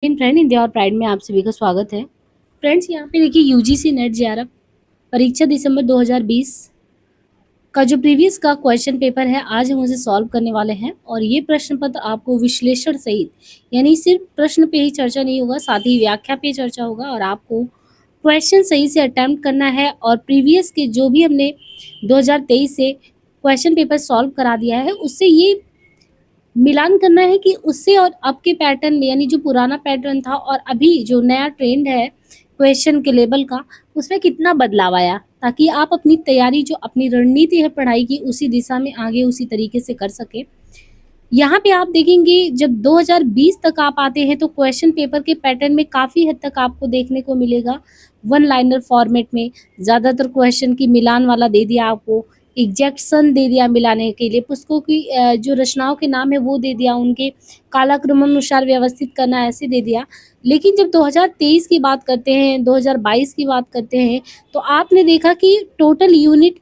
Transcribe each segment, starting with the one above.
इन friend India और pride में आप सभी का स्वागत है। फ्रेंड्स, यहाँ पे देखिए यूजीसी नेट जेआरएफ परीक्षा दिसंबर 2020 का जो प्रीवियस का क्वेश्चन पेपर है आज हम उसे सॉल्व करने वाले हैं। और ये प्रश्न पत्र आपको विश्लेषण सहित, यानी सिर्फ प्रश्न पे ही चर्चा नहीं होगा, साथ ही व्याख्या पे चर्चा होगा और आपको क्वेश्चन सही से अटेम्प्ट करना है। और प्रीवियस के जो भी हमने 2023 से क्वेश्चन पेपर सॉल्व करा दिया है उससे ये मिलान करना है कि उससे और अब के पैटर्न में, यानी जो पुराना पैटर्न था और अभी जो नया ट्रेंड है क्वेश्चन के लेवल का, उसमें कितना बदलाव आया, ताकि आप अपनी तैयारी, जो अपनी रणनीति है पढ़ाई की, उसी दिशा में आगे उसी तरीके से कर सके। यहाँ पे आप देखेंगे जब 2020 तक आप आते हैं तो क्वेश्चन पेपर के पैटर्न में काफ़ी हद तक आपको देखने को मिलेगा वन लाइनर फॉर्मेट में। ज़्यादातर क्वेश्चन की मिलान वाला दे दिया आपको, एग्जैक्शन दे दिया मिलाने के लिए, पुस्तकों की जो रचनाओं के नाम है वो दे दिया, उनके कालक्रमानुसार व्यवस्थित करना ऐसे दे दिया। लेकिन जब 2023 की बात करते हैं, 2022 की बात करते हैं, तो आपने देखा कि टोटल यूनिट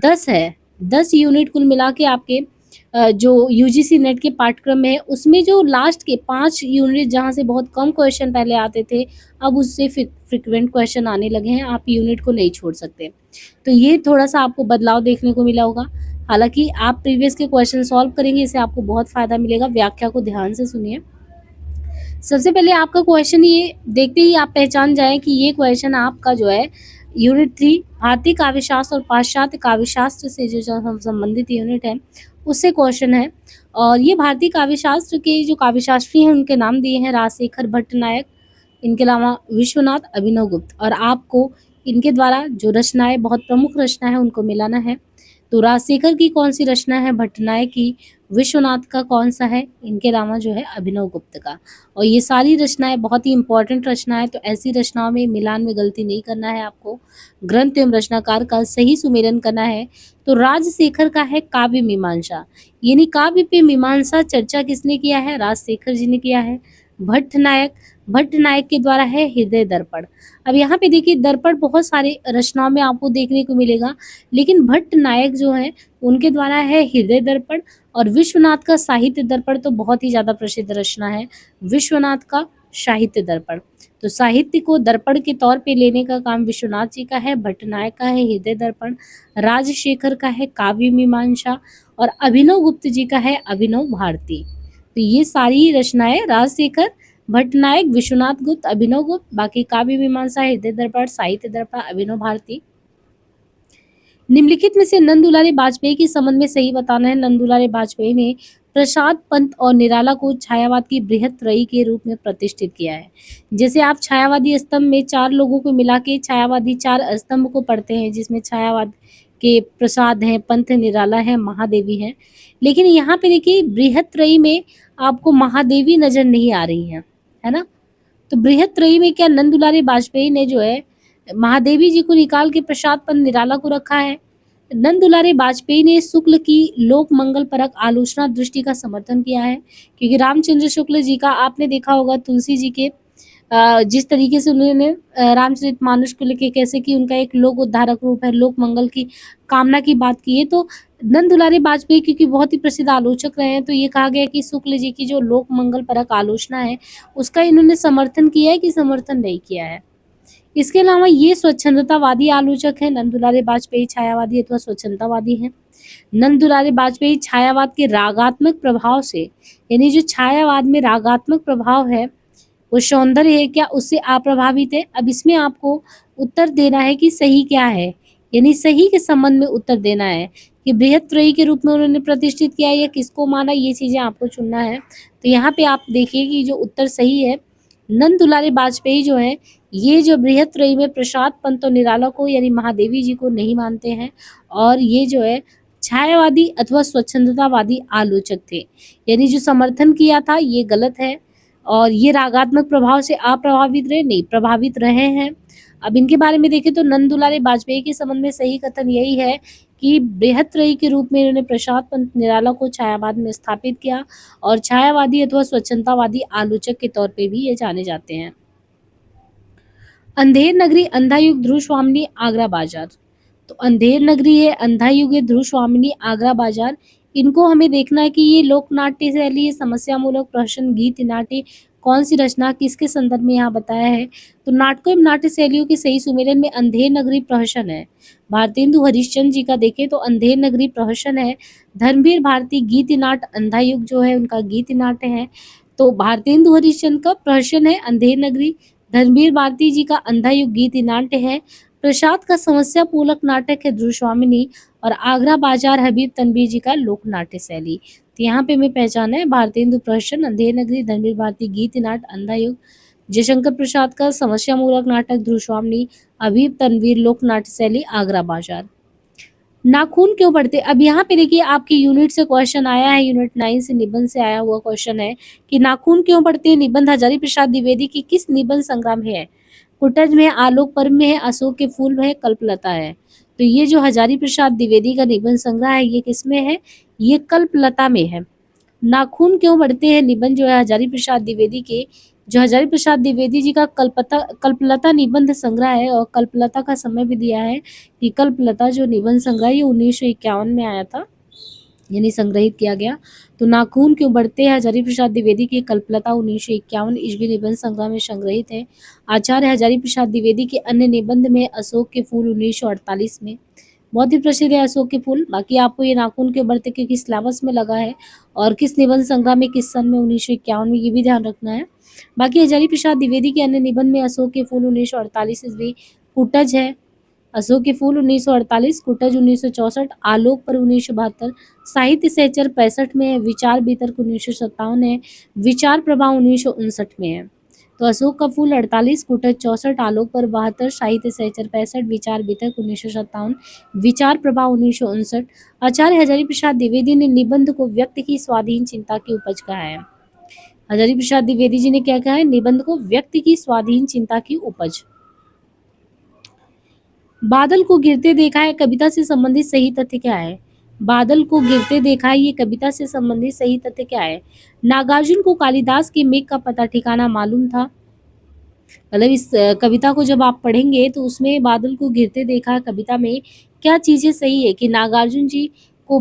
10 है। 10 यूनिट कुल मिला के आपके जो यूजीसी नेट के पाठ्यक्रम में है, उसमें जो लास्ट के 5 यूनिट जहाँ से बहुत कम क्वेश्चन पहले आते थे, अब उससे फ्रिक्वेंट क्वेश्चन आने लगे हैं। आप यूनिट को नहीं छोड़ सकते। तो ये थोड़ा-सा आपको बदलाव देखने को मिला होगा। हालाँकि आप प्रीवियस के क्वेश्चन सॉल्व करेंगे, इससे आपको बहुत फ़ायदा मिलेगा। व्याख्या को ध्यान से सुनिए। सबसे पहले आपका क्वेश्चन ये देखते ही आप पहचान जाएँ कि ये क्वेश्चन आपका जो है यूनिट 3 भारतीय काव्यशास्त्र और पाश्चात्य काव्यशास्त्र से जो संबंधित यूनिट है, उससे क्वेश्चन है। और ये भारतीय काव्यशास्त्र के जो काव्यशास्त्री हैं उनके नाम दिए हैं राजशेखर भट्टनायक, इनके अलावा विश्वनाथ अभिनवगुप्त। और आपको इनके द्वारा जो रचनाएँ, बहुत प्रमुख रचना है, उनको मिलाना है। तो राजशेखर की कौन सी रचना है, भट्टनायक की, विश्वनाथ का कौन सा है, इनके अलावा जो है अभिनवगुप्त का। और ये सारी रचनाएँ बहुत ही इंपॉर्टेंट रचना है, तो ऐसी रचनाओं में मिलान में गलती नहीं करना है आपको। ग्रंथ एवं रचनाकार का सही सुमेलन करना है। तो राजशेखर का है काव्य मीमांसा, यानी काव्य पे मीमांसा चर्चा किसने किया है, राजशेखर जी ने किया है। भट्टनायक के द्वारा है हृदय दर्पण। अब यहाँ पे देखिए दर्पण बहुत सारे रचनाओं में आपको देखने को मिलेगा, लेकिन भट्टनायक जो है उनके द्वारा है हृदय दर्पण। और विश्वनाथ का साहित्य दर्पण तो बहुत ही ज़्यादा प्रसिद्ध रचना है, विश्वनाथ का साहित्य दर्पण। तो साहित्य को दर्पण के तौर पे लेने का काम विश्वनाथ जी का है, भट्टनायक का है हृदय दर्पण, राजशेखर का है काव्य मीमांसा और अभिनव गुप्त जी का है अभिनव भारती। तो ये सारी रचनाएं राजशेखर, भट्टनायक, विश्वनाथ गुप्त, अभिनव गुप्त, बाकी काव्य मीमांसा, हृदय दर्पण, साहित्य दर्पण, अभिनव भारती। निम्नलिखित में से नंद दुलारे बाजपेयी के संबंध में सही बताना है। नंद दुलारे बाजपेयी ने प्रसाद पंत और निराला को छायावाद की बृहत त्रयी के रूप में प्रतिष्ठित किया है। जैसे आप छायावादी स्तंभ में 4 लोगों को मिला के छायावादी 4 स्तंभ को पढ़ते हैं, जिसमें छायावाद के प्रसाद हैं, पंत निराला है, महादेवी है। लेकिन यहाँ पे देखिए बृहत त्रयी में आपको महादेवी नजर नहीं आ रही है ना। तो बृहत त्रयी में क्या नंद दुलारे बाजपेयी ने जो है महादेवी जी को निकाल के प्रसाद पंत निराला को रखा है। नंद दुलारे बाजपेयी ने शुक्ल की लोक मंगल परक आलोचना दृष्टि का समर्थन किया है, क्योंकि रामचंद्र शुक्ल जी का आपने देखा होगा तुलसी जी के जिस तरीके से उन्होंने रामचरितमानस को लेके कैसे कि उनका एक लोक उद्धारक रूप है, लोक मंगल की कामना की बात की है। तो नंद दुलारे बाजपेयी क्योंकि बहुत ही प्रसिद्ध आलोचक रहे हैं, तो ये कहा गया कि शुक्ल जी की जो लोक मंगल परक आलोचना है उसका इन्होंने समर्थन किया है कि समर्थन नहीं किया है। इसके अलावा ये स्वच्छंदतावादी आलोचक हैं। नंद दुलारे बाजपेयी छायावादी अथवा स्वच्छंदतावादी हैं। नंद दुलारे बाजपेयी छायावाद के रागात्मक प्रभाव से, यानी जो छायावाद में रागात्मक प्रभाव है वो सौंदर्य है क्या, उससे अप्रभावित है। अब इसमें आपको उत्तर देना है कि सही क्या है, यानी सही के संबंध में उत्तर देना है कि बृहत त्रयी के रूप में उन्होंने प्रतिष्ठित किया या किसको माना, ये चीजें आपको चुनना है। तो यहाँ पे आप देखिए कि जो उत्तर सही है, नंद दुलारे बाजपेयी जो है ये जो बृहत त्रयी में प्रसाद पंत और निराला को यानी महादेवी जी को नहीं मानते हैं, और ये जो है छायावादी अथवा स्वच्छंदतावादी आलोचक थे, यानी जो समर्थन किया था ये गलत है। और ये रागात्मक प्रभाव से अप्रभावित रहे, नहीं प्रभावित रहे हैं। अब इनके बारे में देखें तो नंद दुलारे बाजपेयी के संबंध में सही कथन यही है कि बृहत त्रयी के रूप में इन्होंने प्रसाद पंत निराला को छायावाद में स्थापित किया, और छायावादी अथवा स्वच्छंदतावादी आलोचक के तौर पे भी ये जाने जाते हैं। अंधेर नगरी, अंधा युग, ध्रुव स्वामिनी, आगरा बाजार। तो अंधेर नगरी है, अंधा युग है, ध्रुव स्वामिनी, आगरा बाजार। इनको हमें देखना है कि ये लोक नाट्य शैली, समस्या मूलक प्रश्न, गीत नाट्य, कौन सी रचना किसके संदर्भ में यहाँ बताया है? तो नाटकों एवं नाट्य शैलियों के सही सुमेलन में अंधेर नगरी प्रहसन है। भारतेंदु हरिश्चंद्र जी का देखें तो अंधेर नगरी प्रहसन है। धर्मवीर भारती गीत नाट अंधा युग जो है उनका गीत नाट्य है। तो भारतेंदु हरिश्चंद्र का प्रहसन है अंधेर नगरी। धर्मवीर भारती जी का अंधा युग गीत नाट्य है। प्रसाद का समस्या पूलक नाटक है ध्रुवस्वामिनी। और आगरा बाजार हबीब तनवीर जी का लोक नाट्य शैली। तो यहाँ पे हमें पहचाना है भारतेंदु प्रहसन अंधेर नगरी, धर्मवीर भारती गीत नाट अंधा युग, जयशंकर प्रसाद का समस्या मूलक नाटक ध्रुवस्वामिनी, हबीब तनवीर लोक नाट्य शैली आगरा बाजार। नाखून क्यों बढ़ते? अब यहाँ पे देखिए आपके यूनिट से क्वेश्चन आया है, यूनिट 9 से निबंध से आया हुआ क्वेश्चन है कि नाखून क्यों बढ़ते हैं। निबंध हजारी प्रसाद द्विवेदी की किस निबंध संग्रह में है? कुटज में है, आलोक पर्व में है, अशोक के फूल में है, कल्पलता है। तो ये जो हजारी प्रसाद द्विवेदी का निबंध संग्रह है ये किसमें है? ये कल्पलता में है। नाखून क्यों बढ़ते हैं निबंध जो है हजारी प्रसाद द्विवेदी के, जो हजारी प्रसाद द्विवेदी जी का कल्पलता निबंध संग्रह है। और कल्पलता का समय भी दिया है कि कल्पलता जो निबंध संग्रह ये 1951 में आया था, यानी संग्रहित किया गया। तो नाखून क्यों बढ़ते हैं हजारी प्रसाद द्विवेदी की कल्पलता 1951 ईस्वी निबंध संग्रह में संग्रहित है। आचार्य हजारी प्रसाद द्विवेदी के अन्य निबंध में अशोक के फूल 1948 में, बहुत ही प्रसिद्ध है अशोक के फूल। बाकी आपको ये नाखून क्यों बढ़ते क्योंकि सिलेबस में लगा है और किस निबंध संग्रह में किस सन में 1951 में, ये भी ध्यान रखना है। बाकी हजारी प्रसाद द्विवेदी के अन्य निबंध में अशोक के फूल 1948 ईस्वी, कुटज है अशोक के फूल 1948, कुटज 1964, आलोक पर 1972, साहित्य सहचर 65 में है, विचार वितर्क 1957 है, विचार प्रभाव 1959 में है। तो अशोक का फूल 48, कुटज 64, आलोक पर 72, साहित्य सहचर 65, विचार वितर्क 1957, विचार प्रभाव 1959। आचार्य हजारी प्रसाद द्विवेदी ने निबंध को व्यक्ति की स्वाधीन चिंता की उपज कहा है। हजारी प्रसाद द्विवेदी जी ने क्या कहा है? निबंध को व्यक्ति की स्वाधीन चिंता की उपज। बादल को गिरते देखा है कविता से संबंधित सही तथ्य क्या है? बादल को गिरते देखा है ये कविता से संबंधित सही तथ्य क्या है? नागार्जुन को कालिदास के मेघ का पता ठिकाना मालूम था। मतलब इस कविता को जब आप पढ़ेंगे तो उसमें बादल को गिरते देखा कविता में क्या चीजें सही है कि नागार्जुन जी को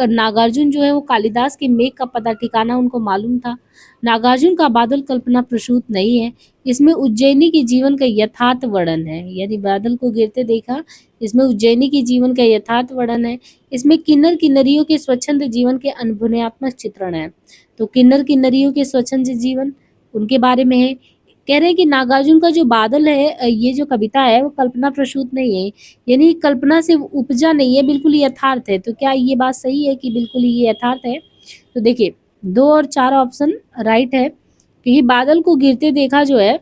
नागार्जुन जो है वो कालिदास के मेघ का पता ठिकाना उनको मालूम था। नागार्जुन का बादल कल्पना प्रसूत नहीं है, इसमें उज्जैनी के जीवन का यथार्थ वर्णन है। यदि बादल को गिरते देखा इसमें उज्जैनी के जीवन का यथार्थ वर्णन है। इसमें किन्नर किन्नरियों के स्वच्छंद जीवन के अनुभवनात्मक चित्रण है। तो किन्नर किन्नरियों के स्वच्छंद जीवन उनके बारे में है। कह रहे हैं कि नागार्जुन का जो बादल है ये जो कविता है वो कल्पना प्रसूत नहीं है, यानी कल्पना से उपजा नहीं है, बिल्कुल यथार्थ है। तो क्या ये बात सही है कि बिल्कुल ये यथार्थ है? तो देखिए 2 और 4 ऑप्शन राइट है कि बादल को गिरते देखा जो है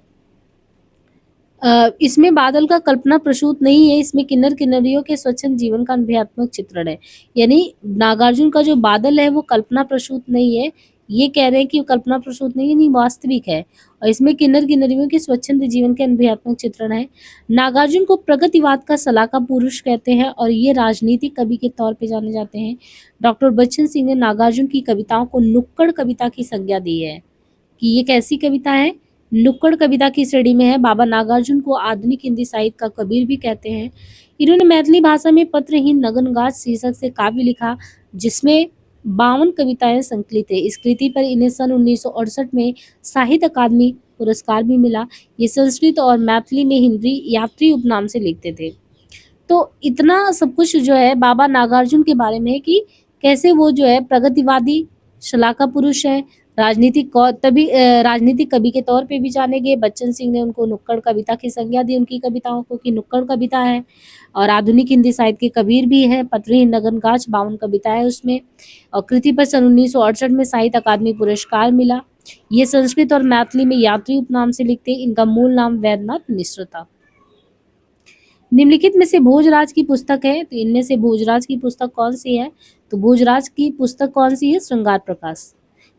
इसमें बादल का कल्पना प्रसूत नहीं है, इसमें किन्नर किन्नरियों के स्वच्छंद जीवन का अनुभवात्मक चित्रण है। यानी नागार्जुन का जो बादल है वो कल्पना प्रसूत नहीं है, ये कह रहे हैं कि कल्पना प्रसूत नहीं है, नहीं वास्तविक है। और इसमें किन्नर किन्नरियों के स्वच्छंद जीवन के अनुभवात्मक चित्रण है। नागार्जुन को प्रगतिवाद का सलाहका पुरुष कहते हैं और ये राजनीतिक कवि के तौर पे जाने जाते हैं। डॉक्टर बच्चन सिंह ने नागार्जुन की कविताओं को नुक्कड़ कविता की संज्ञा दी है कि ये कैसी कविता है? नुक्कड़ कविता की श्रेणी में है। बाबा नागार्जुन को आधुनिक हिंदी साहित्य का कबीर भी कहते हैं। इन्होंने मैथिली भाषा में पत्रहीन नगनगाज शीर्षक से काव्य लिखा जिसमें 52 कविताएं संकलित है। इस कृति पर इन्हें सन 1968 में साहित्य अकादमी पुरस्कार भी मिला। ये संस्कृत और मैथिली में हिंदी यात्री उपनाम से लिखते थे। तो इतना सब कुछ जो है बाबा नागार्जुन के बारे में है कि कैसे वो जो है प्रगतिवादी शलाका पुरुष है, राजनीतिक कवि के तौर पे भी जाने गए। बच्चन सिंह ने उनको नुक्कड़ कविता की संज्ञा दी उनकी कविताओं को कि नुक्कड़ कविता है और आधुनिक हिंदी साहित्य के कबीर भी है। पत्रहीन नगनगाज 52 कविता है उसमें और कृति पर सन 1968 में साहित्य अकादमी पुरस्कार मिला। ये संस्कृत और मैथिली में यात्री उपनाम से लिखते। इनका मूल नाम वैद्यनाथ मिश्र था। निम्नलिखित में से भोजराज की पुस्तक है, तो इनमें से भोजराज की पुस्तक कौन सी है? तो भोजराज की पुस्तक कौन सी है? श्रृंगार प्रकाश।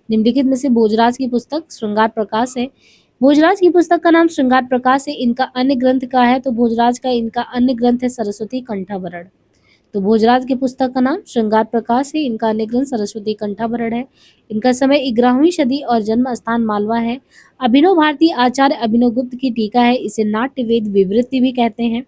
निम्नलिखित में से भोजराज की पुस्तक श्रृंगार प्रकाश है। भोजराज की पुस्तक का नाम श्रृंगार प्रकाश है। इनका अन्य ग्रंथ का है तो भोजराज का इनका अन्य ग्रंथ है सरस्वती कंठाभरण। तो भोजराज की पुस्तक का नाम श्रृंगार प्रकाश है। इनका अन्य ग्रंथ सरस्वती कंठाभरण है। इनका समय 11वीं सदी और जन्म स्थान मालवा है। अभिनव भारती आचार्य अभिनव गुप्त की टीका है, इसे नाट्य वेद विवृत्ति भी कहते हैं।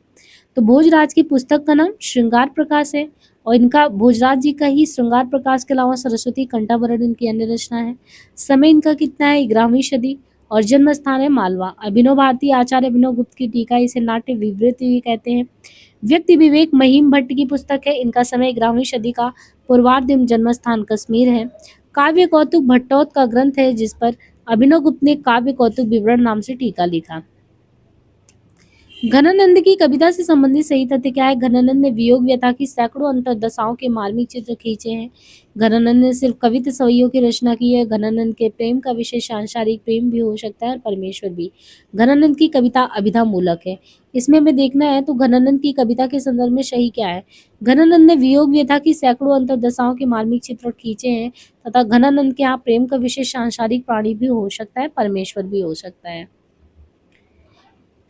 तो भोजराज की पुस्तक का नाम श्रृंगार प्रकाश है और इनका भोजराज जी का ही श्रृंगार प्रकाश के अलावा सरस्वती कंठाभरण इनकी अन्य रचना है। समय इनका कितना है? 11वीं सदी और जन्म स्थान है मालवा। अभिनव भारती आचार्य अभिनव गुप्त की टीका, इसे नाट्य विवृति भी कहते हैं। व्यक्ति विवेक महिम भट्ट की पुस्तक है, इनका समय 11वीं सदी का पूर्वार्ध, जन्म स्थान कश्मीर है। काव्य कौतुक भट्टोत का ग्रंथ है जिस पर अभिनव गुप्त ने काव्य कौतुक विवरण नाम से टीका लिखा। घनानंद की कविता से संबंधित सही तथ्य क्या है? घनानंद ने वियोग व्यथा की सैकड़ों अंतर्दशाओं के मार्मिक चित्र खींचे हैं। घनानंद ने सिर्फ कविता सवैयों की रचना की है। घनानंद के प्रेम का विषय सांसारिक प्रेम भी हो सकता है और परमेश्वर भी। घनानंद की कविता अभिधा मूलक है। इसमें हमें देखना है तो घनानंद की कविता के संदर्भ में सही क्या है? घनानंद ने वियोग व्यथा की सैकड़ों अंतर्दशाओं के मार्मिक चित्र खींचे हैं तथा घनानंद के यहाँ प्रेम का विषय सांसारिक प्राणी भी हो सकता है, परमेश्वर भी हो सकता है।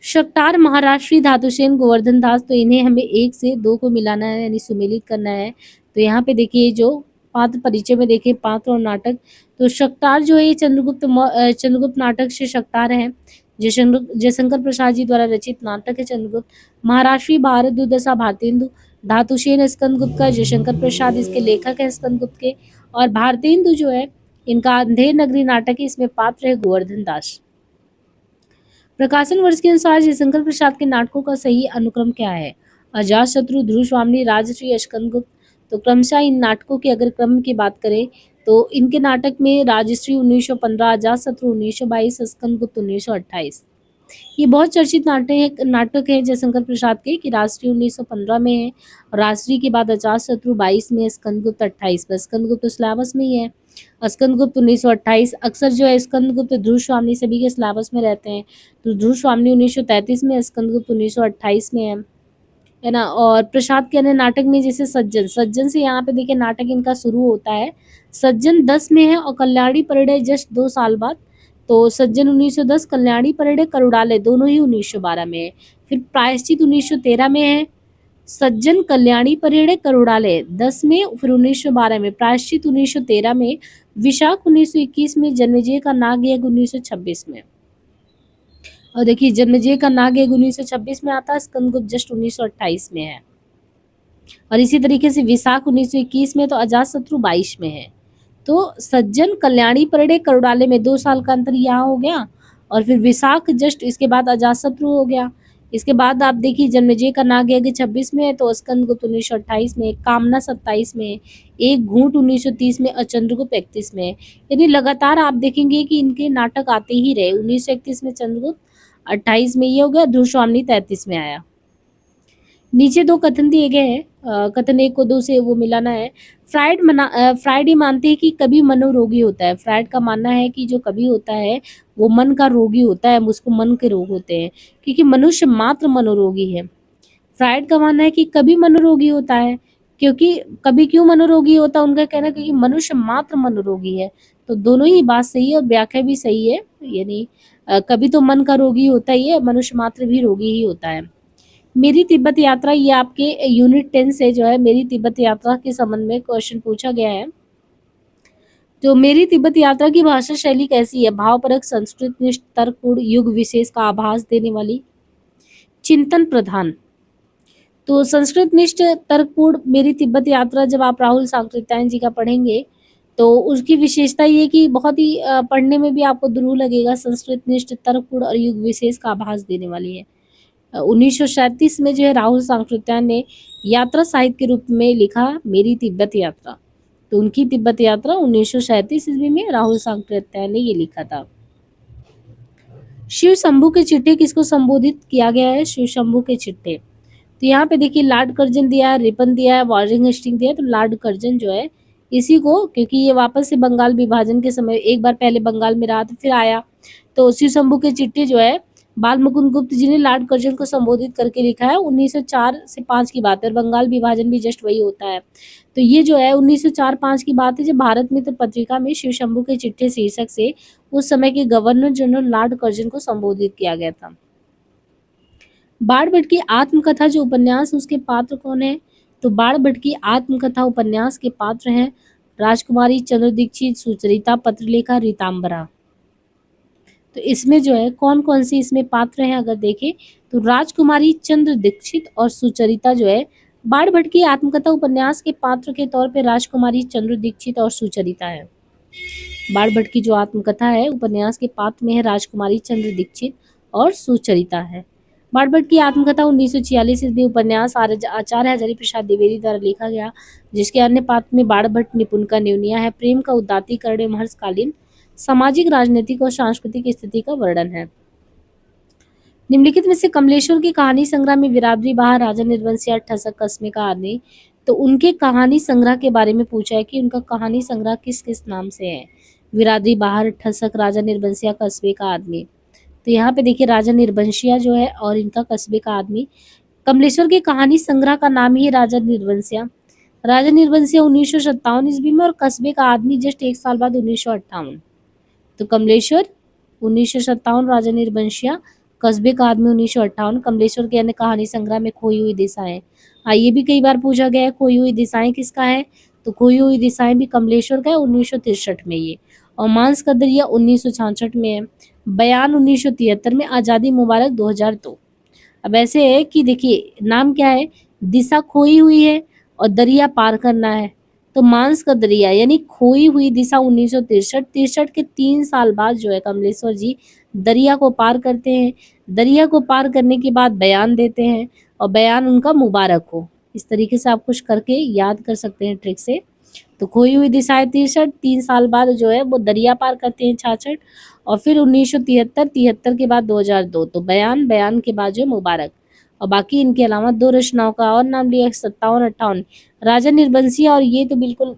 शक्टार महाराष्ट्री धातुसेन गोवर्धन दास, तो इन्हें हमें 1 से 2 को मिलाना है यानी सुमेलित करना है। तो यहाँ पे देखिए जो पात्र परिचय में देखिए पात्र और नाटक, तो शक्टार जो है ये चंद्रगुप्त नाटक से शक्टार है। जयशंकर प्रसाद जी द्वारा रचित नाटक है चंद्रगुप्त। महाराष्ट्री भारत दुर्दशा भारतेंदु, धातुसेन स्कंदगुप्त का, जयशंकर प्रसाद इसके लेखक है स्कंदगुप्त के, और भारतेंदु जो है इनका अंधेर नगरी नाटक है, इसमें पात्र है गोवर्धन दास। प्रकाशन वर्ष के अनुसार जयशंकर प्रसाद के नाटकों का सही अनुक्रम क्या है? अजातशत्रु, ध्रुवस्वामिनी, राजश्री, स्कंदगुप्त। तो क्रमशः इन नाटकों के अगर क्रम की बात करें तो इनके नाटक में राजश्री 1915, अजातशत्रु 1922, स्कंदगुप्त 1928। ये बहुत चर्चित नाटक है जयशंकर प्रसाद के कि राजश्री 1915 में है, और राजश्री के बाद अजातशत्रु 22 में है, स्कंदगुप्त 28 में। स्कंदगुप्त तो सिलेबस में ही है। स्कंदगुप्त 1928 अक्सर जो है स्कंदगुप्त ध्रुव स्वामी सभी के सिलेबस में रहते हैं, तो ध्रुव स्वामी 1933 में, स्कंदगुप्त 1928 में है ना। और प्रसाद के अन्य नाटक में जैसे सज्जन से यहाँ पे देखिए नाटक इनका शुरू होता है। सज्जन 10 में है और कल्याणी परिणय जस्ट 2 साल बाद। तो सज्जन 1910, कल्याणी परिणय करुड़ालय दोनों ही 1912 में है। फिर प्रायश्चित 1913 में है। सज्जन, कल्याणी परिणय करुड़ालय 10 में, फिर 1912 में, प्रायश्चित 1913 में, विशाख 1921 में, जन्मेजय का नागयज्ञ 1926 में। और देखिए जन्मेजय का नागयज्ञ 1926 में आता है, स्कंदगुप्त जस्ट 1928 में है। और इसी तरीके से विशाख 1921 में, तो अजातशत्रु 22 में है। तो सज्जन, कल्याणी परिणय करुड़ालय में 2 साल का अंतर यहाँ हो गया, और फिर विशाख जस्ट इसके बाद अजातशत्रु हो गया। इसके बाद आप देखिए जन्मेजय का नागयज्ञ 26 में है, तो स्कंदगुप्त 1928 में, कामना 27 में, एक घूंट 1930 में और चंद्रगुप्त 31 में। यानी लगातार आप देखेंगे कि इनके नाटक आते ही रहे। 1931 में चंद्रगुप्त, 28 में ये हो गया, ध्रुव स्वामी 33 में आया। नीचे 2 कथन दिए गए हैं, कथन 1 को 2 से वो मिलाना है। फ्राइड ये मानते हैं कि कभी मनोरोगी होता है। फ्राइड का मानना है कि जो कभी होता है वो मन का रोगी होता है, उसको मन के रोग होते हैं, क्योंकि मनुष्य मात्र मनोरोगी है। फ्राइड का मानना है कि कभी मनोरोगी होता है, क्योंकि कभी क्यों मनोरोगी होता है उनका कहना है क्योंकि मनुष्य मात्र मनोरोगी है। तो दोनों ही बात सही है और व्याख्या भी सही है। यानी कभी तो मन का रोगी होता ही है, मनुष्य मात्र भी रोगी ही होता है। मेरी तिब्बत यात्रा, ये आपके यूनिट 10 से जो है मेरी तिब्बत यात्रा के संबंध में क्वेश्चन पूछा गया है। तो मेरी तिब्बत यात्रा की भाषा शैली कैसी है? भावपरक, संस्कृत निष्ठ, तर्कपूर्ण, युग विशेष का आभास देने वाली, चिंतन प्रधान। तो संस्कृत निष्ठ तर्कपूर्ण मेरी तिब्बत यात्रा जब आप राहुल सांकृत्यायन जी का पढ़ेंगे तो उसकी विशेषता ये कि बहुत ही पढ़ने में भी आपको दुरूह लगेगा। संस्कृत निष्ठ, तर्कपूर्ण और युग विशेष का आभास देने वाली है। 1937 में जो है राहुल सांकृत्यायन ने यात्रा साहित्य के रूप में लिखा मेरी तिब्बत यात्रा। तो उनकी तिब्बत यात्रा 1937 ईस्वी में राहुल सांकृत्यायन ने ये लिखा था। शिव शंभू के चिट्ठे किसको संबोधित किया गया है? शिव शंभू के चिट्ठे, तो यहाँ पे देखिए लॉर्ड कर्जन दिया है, रिपन दिया है, वारिंग हेस्टिंग दिया है। तो लॉर्ड कर्जन जो है इसी को, क्योंकि ये वापस से बंगाल विभाजन के समय एक बार पहले बंगाल में रहा था फिर आया, तो शिव शंभू के चिट्ठे जो है बाल मुकुंद गुप्त जी ने लॉर्ड कर्जन को संबोधित करके लिखा है। 1904 से 5 की बात है, बंगाल विभाजन भी जस्ट वही होता है। तो ये जो है 1904-5 की बात है जब भारत मित्र पत्रिका में शिव शंभू के चिट्ठे शीर्षक से उस समय के गवर्नर जनरल लॉर्ड कर्जन को संबोधित किया गया था। बाण भट्ट की आत्मकथा जो उपन्यास, उसके पात्र कौन है? तो बाण भट्ट की आत्मकथा उपन्यास के पात्र हैं राजकुमारी, चंद्र दीक्षित, सुचरिता, पत्रलेखा, रीतांबरा। तो इसमें जो है कौन कौन से इसमें पात्र हैं अगर देखें तो राजकुमारी, चंद्र दीक्षित और सुचरिता जो है बाण भट्ट की आत्मकथा उपन्यास के पात्र के तौर पे राजकुमारी, चंद्र दीक्षित और सुचरिता है। बाण भट्ट की जो आत्मकथा है उपन्यास के पात्र में है राजकुमारी चंद्र दीक्षित और सुचरिता है। बाण भट्ट की आत्मकथा 1946 ईस्वी उपन्यास आचार्य हजारी प्रसाद द्विवेदी द्वारा लिखा गया, जिसके अन्य पात्र में बाण भट्ट निपुण का न्यूनिया है। प्रेम का उदात्तीकरण एवं हर्षकालीन सामाजिक, राजनीतिक और सांस्कृतिक स्थिति का वर्णन है। निम्नलिखित में से कमलेश्वर की कहानी संग्रह में बिरादरी बहार, राजा निर्वंशिया, ठसक, कस्मे का आदमी, तो उनके कहानी संग्रह के बारे में पूछा है कि उनका कहानी संग्रह किस किस नाम से है। बिरादरी बहार, ठसक, राजा निर्वंशिया, कस्बे का आदमी। तो यहाँ पे देखिए राजा निर्वंशिया जो है और इनका कस्बे का आदमी। कमलेश्वर के कहानी संग्रह का नाम ही राजा निर्वंशिया। राजा निर्वंशिया 1957 ईस्वी में और कस्बे का आदमी जस्ट एक साल बाद 1958। तो कमलेश्वर 1957, राजा निर्वंशिया, कस्बे का आदमी 1958। कमलेश्वर के अन्य कहानी संग्रह में खोई हुई दिशाएं। ये भी कई बार पूछा गया है खोई हुई दिशाएं किसका है, तो खोई हुई दिशाएं भी कमलेश्वर का है 1963 में ये। और मांस का दरिया 1966 में है। बयान 1973 में, आज़ादी मुबारक 2002। अब ऐसे है कि देखिए नाम क्या है, दिशा खोई हुई है और दरिया पार करना है। तो मांस का दरिया यानी खोई हुई दिशा 1963 के 3 साल बाद जो है कमलेश्वर जी दरिया को पार करते हैं। दरिया को पार करने के बाद बयान देते हैं और बयान उनका मुबारक हो। इस तरीके से आप कुछ करके याद कर सकते हैं ट्रिक से। तो खोई हुई दिशाएं 63, 3 साल बाद जो है वो दरिया पार करते हैं 66, और फिर 1973 के बाद 2002। तो बयान, बयान के बाद जो है मुबारक। और बाकी इनके अलावा 2 रचनाओं का और नाम लिया 57, 58। राजा निर्बंसिया और ये तो बिल्कुल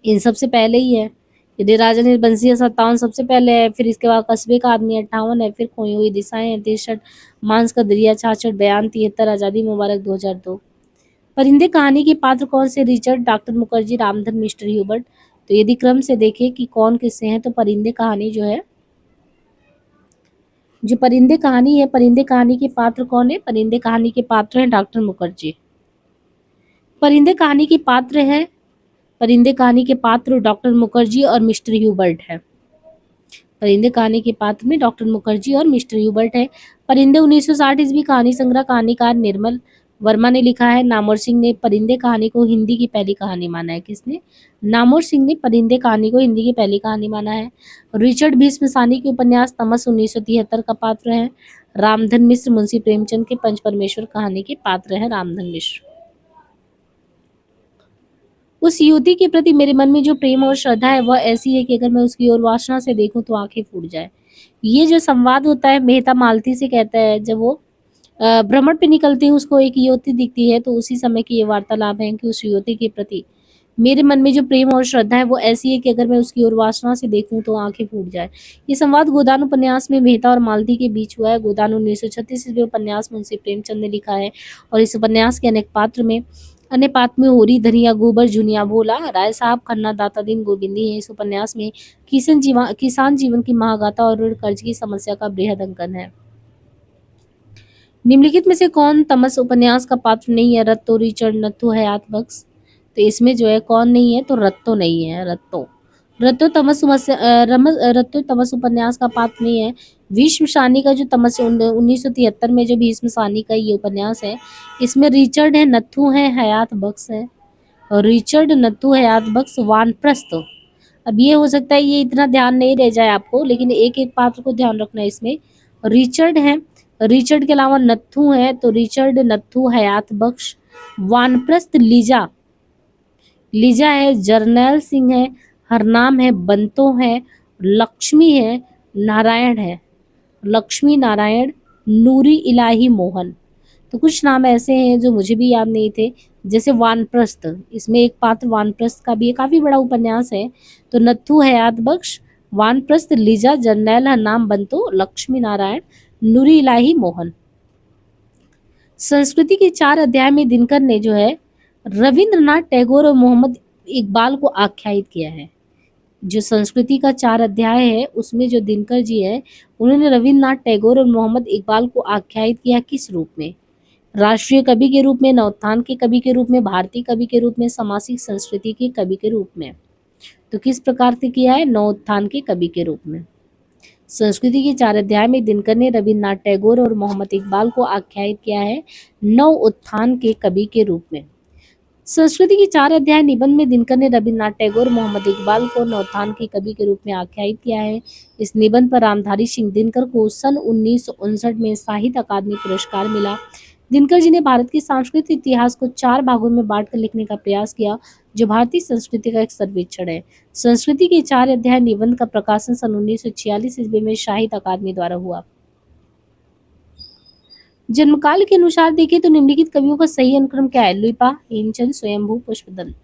इन सबसे पहले ही है। यदि राजा निर्बंसिया 57 सबसे पहले है, फिर इसके बाद कस्बे का आदमी 58 है, फिर खोई हुई दिशाएं हैं 63, मांस का दरिया 66, बयान 73, आज़ादी मुबारक 2002। परिंदे कहानी के पात्र कौन से? Richard, doctor Mukherjee, Ramdhan, mister Hubert. तो यदि क्रम से देखें कि कौन किससे हैं, तो परिंदे कहानी जो है, जो परिंदे कहानी है, परिंदे कहानी के पात्र कौन है? परिंदे कहानी के पात्र हैं डॉक्टर मुखर्जी। परिंदे कहानी के पात्र हैं, परिंदे कहानी के पात्र डॉक्टर मुखर्जी और मिस्टर ह्यूबर्ट है। परिंदे कहानी के पात्र में डॉक्टर मुखर्जी और मिस्टर ह्यूबर्ट है। परिंदे 1960 ईस्वी कहानी संग्रह, कहानीकार निर्मल वर्मा ने लिखा है। नामवर सिंह ने परिंदे कहानी को हिंदी की पहली कहानी माना है। किसने? नामवर सिंह ने परिंदे कहानी को हिंदी की पहली कहानी माना है। रिचर्ड भीष्म सानी के उपन्यास तमस 1973 का पात्र है। रामधन मिश्र मुंशी प्रेमचंद के पंच परमेश्वर कहानी के पात्र है रामधन मिश्र। उस युवती के प्रति मेरे मन में जो प्रेम और श्रद्धा है वह ऐसी है कि अगर मैं उसकी ओर वासना से देखूं तो आंखें फूट जाए। ये जो संवाद होता है मेहता मालती से कहता है, जब वो भ्रमण पे निकलते हैं, उसको एक युवती दिखती है, तो उसी समय की ये वार्तालाप है कि उस युवती के प्रति मेरे मन में जो प्रेम और श्रद्धा है वो ऐसी है कि अगर मैं उसकी ओर वासना से देखूं तो आंखें फूट जाए। ये संवाद गोदान उपन्यास में मेहता और मालती के बीच हुआ है। गोदान 1936 ईस्वी उपन्यास मुंशी प्रेमचंद ने लिखा है और इस उपन्यास के अनेक पात्र में, अन्य पात्र में होरी, धनिया, गोबर, जुनिया, भोला, राय साहब, खन्ना, दाता दिन, गोविंदी है। इस उपन्यास में किसान जीवन की महागाथा और ऋण कर्ज की समस्या का बृहद अंकन है। निम्नलिखित में से कौन तमस उपन्यास का पात्र नहीं है? रत्तो, रिचर्ड, नत्थू, हयात बख्श। तो इसमें जो है कौन नहीं है? तो रत्तो नहीं है। रत्तो रत्तो तमस उपन्यास का पात्र नहीं है। भीष्म सानी का जो तमस 1973 में जो भीष्म सानी का ये उपन्यास है, इसमें रिचर्ड है, नत्थू है, हयात बख्श है। और रिचर्ड, नत्थू, हयात बख्श, वानप्रस्थ। अब ये हो सकता है ये इतना ध्यान नहीं रह जाए आपको, लेकिन एक एक पात्र को ध्यान रखना है इसमें। रिचर्ड है, रिचर्ड के अलावा नत्थू है, तो रिचर्ड, नत्थू, हयात बख्श, वानप्रस्थ, लीजा, लीजा है, जरनैल सिंह है, हरनाम है, बंतो है, लक्ष्मी है, नारायण है, लक्ष्मी नारायण, नूरी इलाही मोहन। तो कुछ नाम ऐसे हैं जो मुझे भी याद नहीं थे, जैसे वानप्रस्थ, इसमें एक पात्र वानप्रस्थ का भी है, काफी बड़ा उपन्यास है। तो नत्थू, हयात बख्श, वानप्रस्थ, लीजा, जरनैल, हरनाम, बंतो, लक्ष्मी नारायण, नूरी इलाही मोहन। संस्कृति के 4 अध्याय में दिनकर ने जो है रविंद्रनाथ टैगोर और मोहम्मद इकबाल को आख्यायित किया है। जो संस्कृति का 4 अध्याय है उसमें जो दिनकर जी है उन्होंने रविंद्रनाथ टैगोर और मोहम्मद इकबाल को आख्यायित किया। किस रूप में? राष्ट्रीय कवि के रूप में, नवोत्थान के कवि के रूप में, भारतीय कवि के रूप में, सामाजिक संस्कृति के कवि के रूप में। तो किस प्रकार से किया है? नवोत्थान के कवि के रूप में। संस्कृति के 4 अध्याय में दिनकर ने रविंद्रनाथ टैगोर और मोहम्मद इकबाल को आख्यायित किया है नव उत्थान के कवि के रूप में। संस्कृति के 4 अध्याय निबंध में दिनकर ने रविन्द्रनाथ टैगोर, मोहम्मद इकबाल को नवोत्थान के कवि के रूप में आख्यायित किया है। इस निबंध पर रामधारी सिंह दिनकर को सन 1959 में साहित्य अकादमी पुरस्कार मिला। दिनकर जी ने भारत के सांस्कृतिक इतिहास को 4 भागों में बांटकर लिखने का प्रयास किया, जो भारतीय संस्कृति का एक सर्वेक्षण है। संस्कृति के 4 अध्याय निबंध का प्रकाशन सन 1946 ईस्वी में साहित्य अकादमी द्वारा हुआ। जन्मकाल के अनुसार देखें तो निम्नलिखित कवियों का सही अनुक्रम क्या है? लुइपा, हेमचंद, स्वयंभू, पुष्पदंत।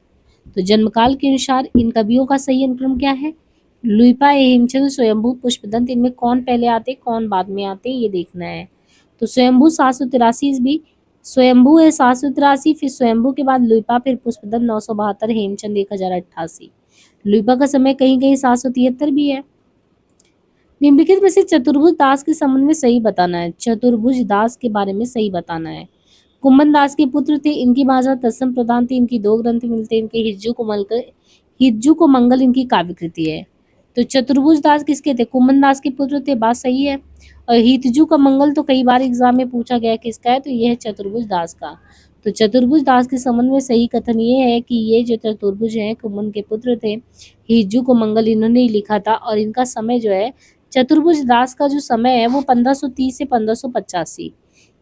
तो जन्मकाल के अनुसार इन कवियों का सही अनुक्रम क्या है? लुइपा, हेमचंद, स्वयंभू, पुष्पदंत। इनमें कौन पहले आते कौन बाद में आते ये देखना है। तो स्वयंभू 783 ईस्वी, स्वयंभू है 783, फिर स्वयंभू के बाद लुइपा, फिर पुष्पदंत 972, हेमचंद 1088। लुइपा का समय कहीं कहीं 773 भी है। निम्नलिखित में से चतुर्भुज दास के संबंध में सही बताना है। चतुर्भुज दास के बारे में सही बताना है। कुम्भन दास के पुत्र थे, इनकी भाषा तत्सम प्रधान थी, इनकी 2 ग्रंथ मिलते हैं, इनके हिज्जू को मंगल इनकी काव्य कृति है। तो चतुर्भुज दास किसके थे? कुम्भन दास के पुत्र थे, बात सही है। और हितजू का मंगल तो कई बार एग्जाम में पूछा गया किसका है, तो यह है चतुर्भुज दास का। तो चतुर्भुज दास के संबंध में सही कथन ये है कि ये जो चतुर्भुज है कुम्भन के पुत्र थे, हिज्जू को मंगल इन्होंने ही लिखा था। और इनका समय जो है, चतुर्भुज दास का जो समय है वो 1530 से 1585,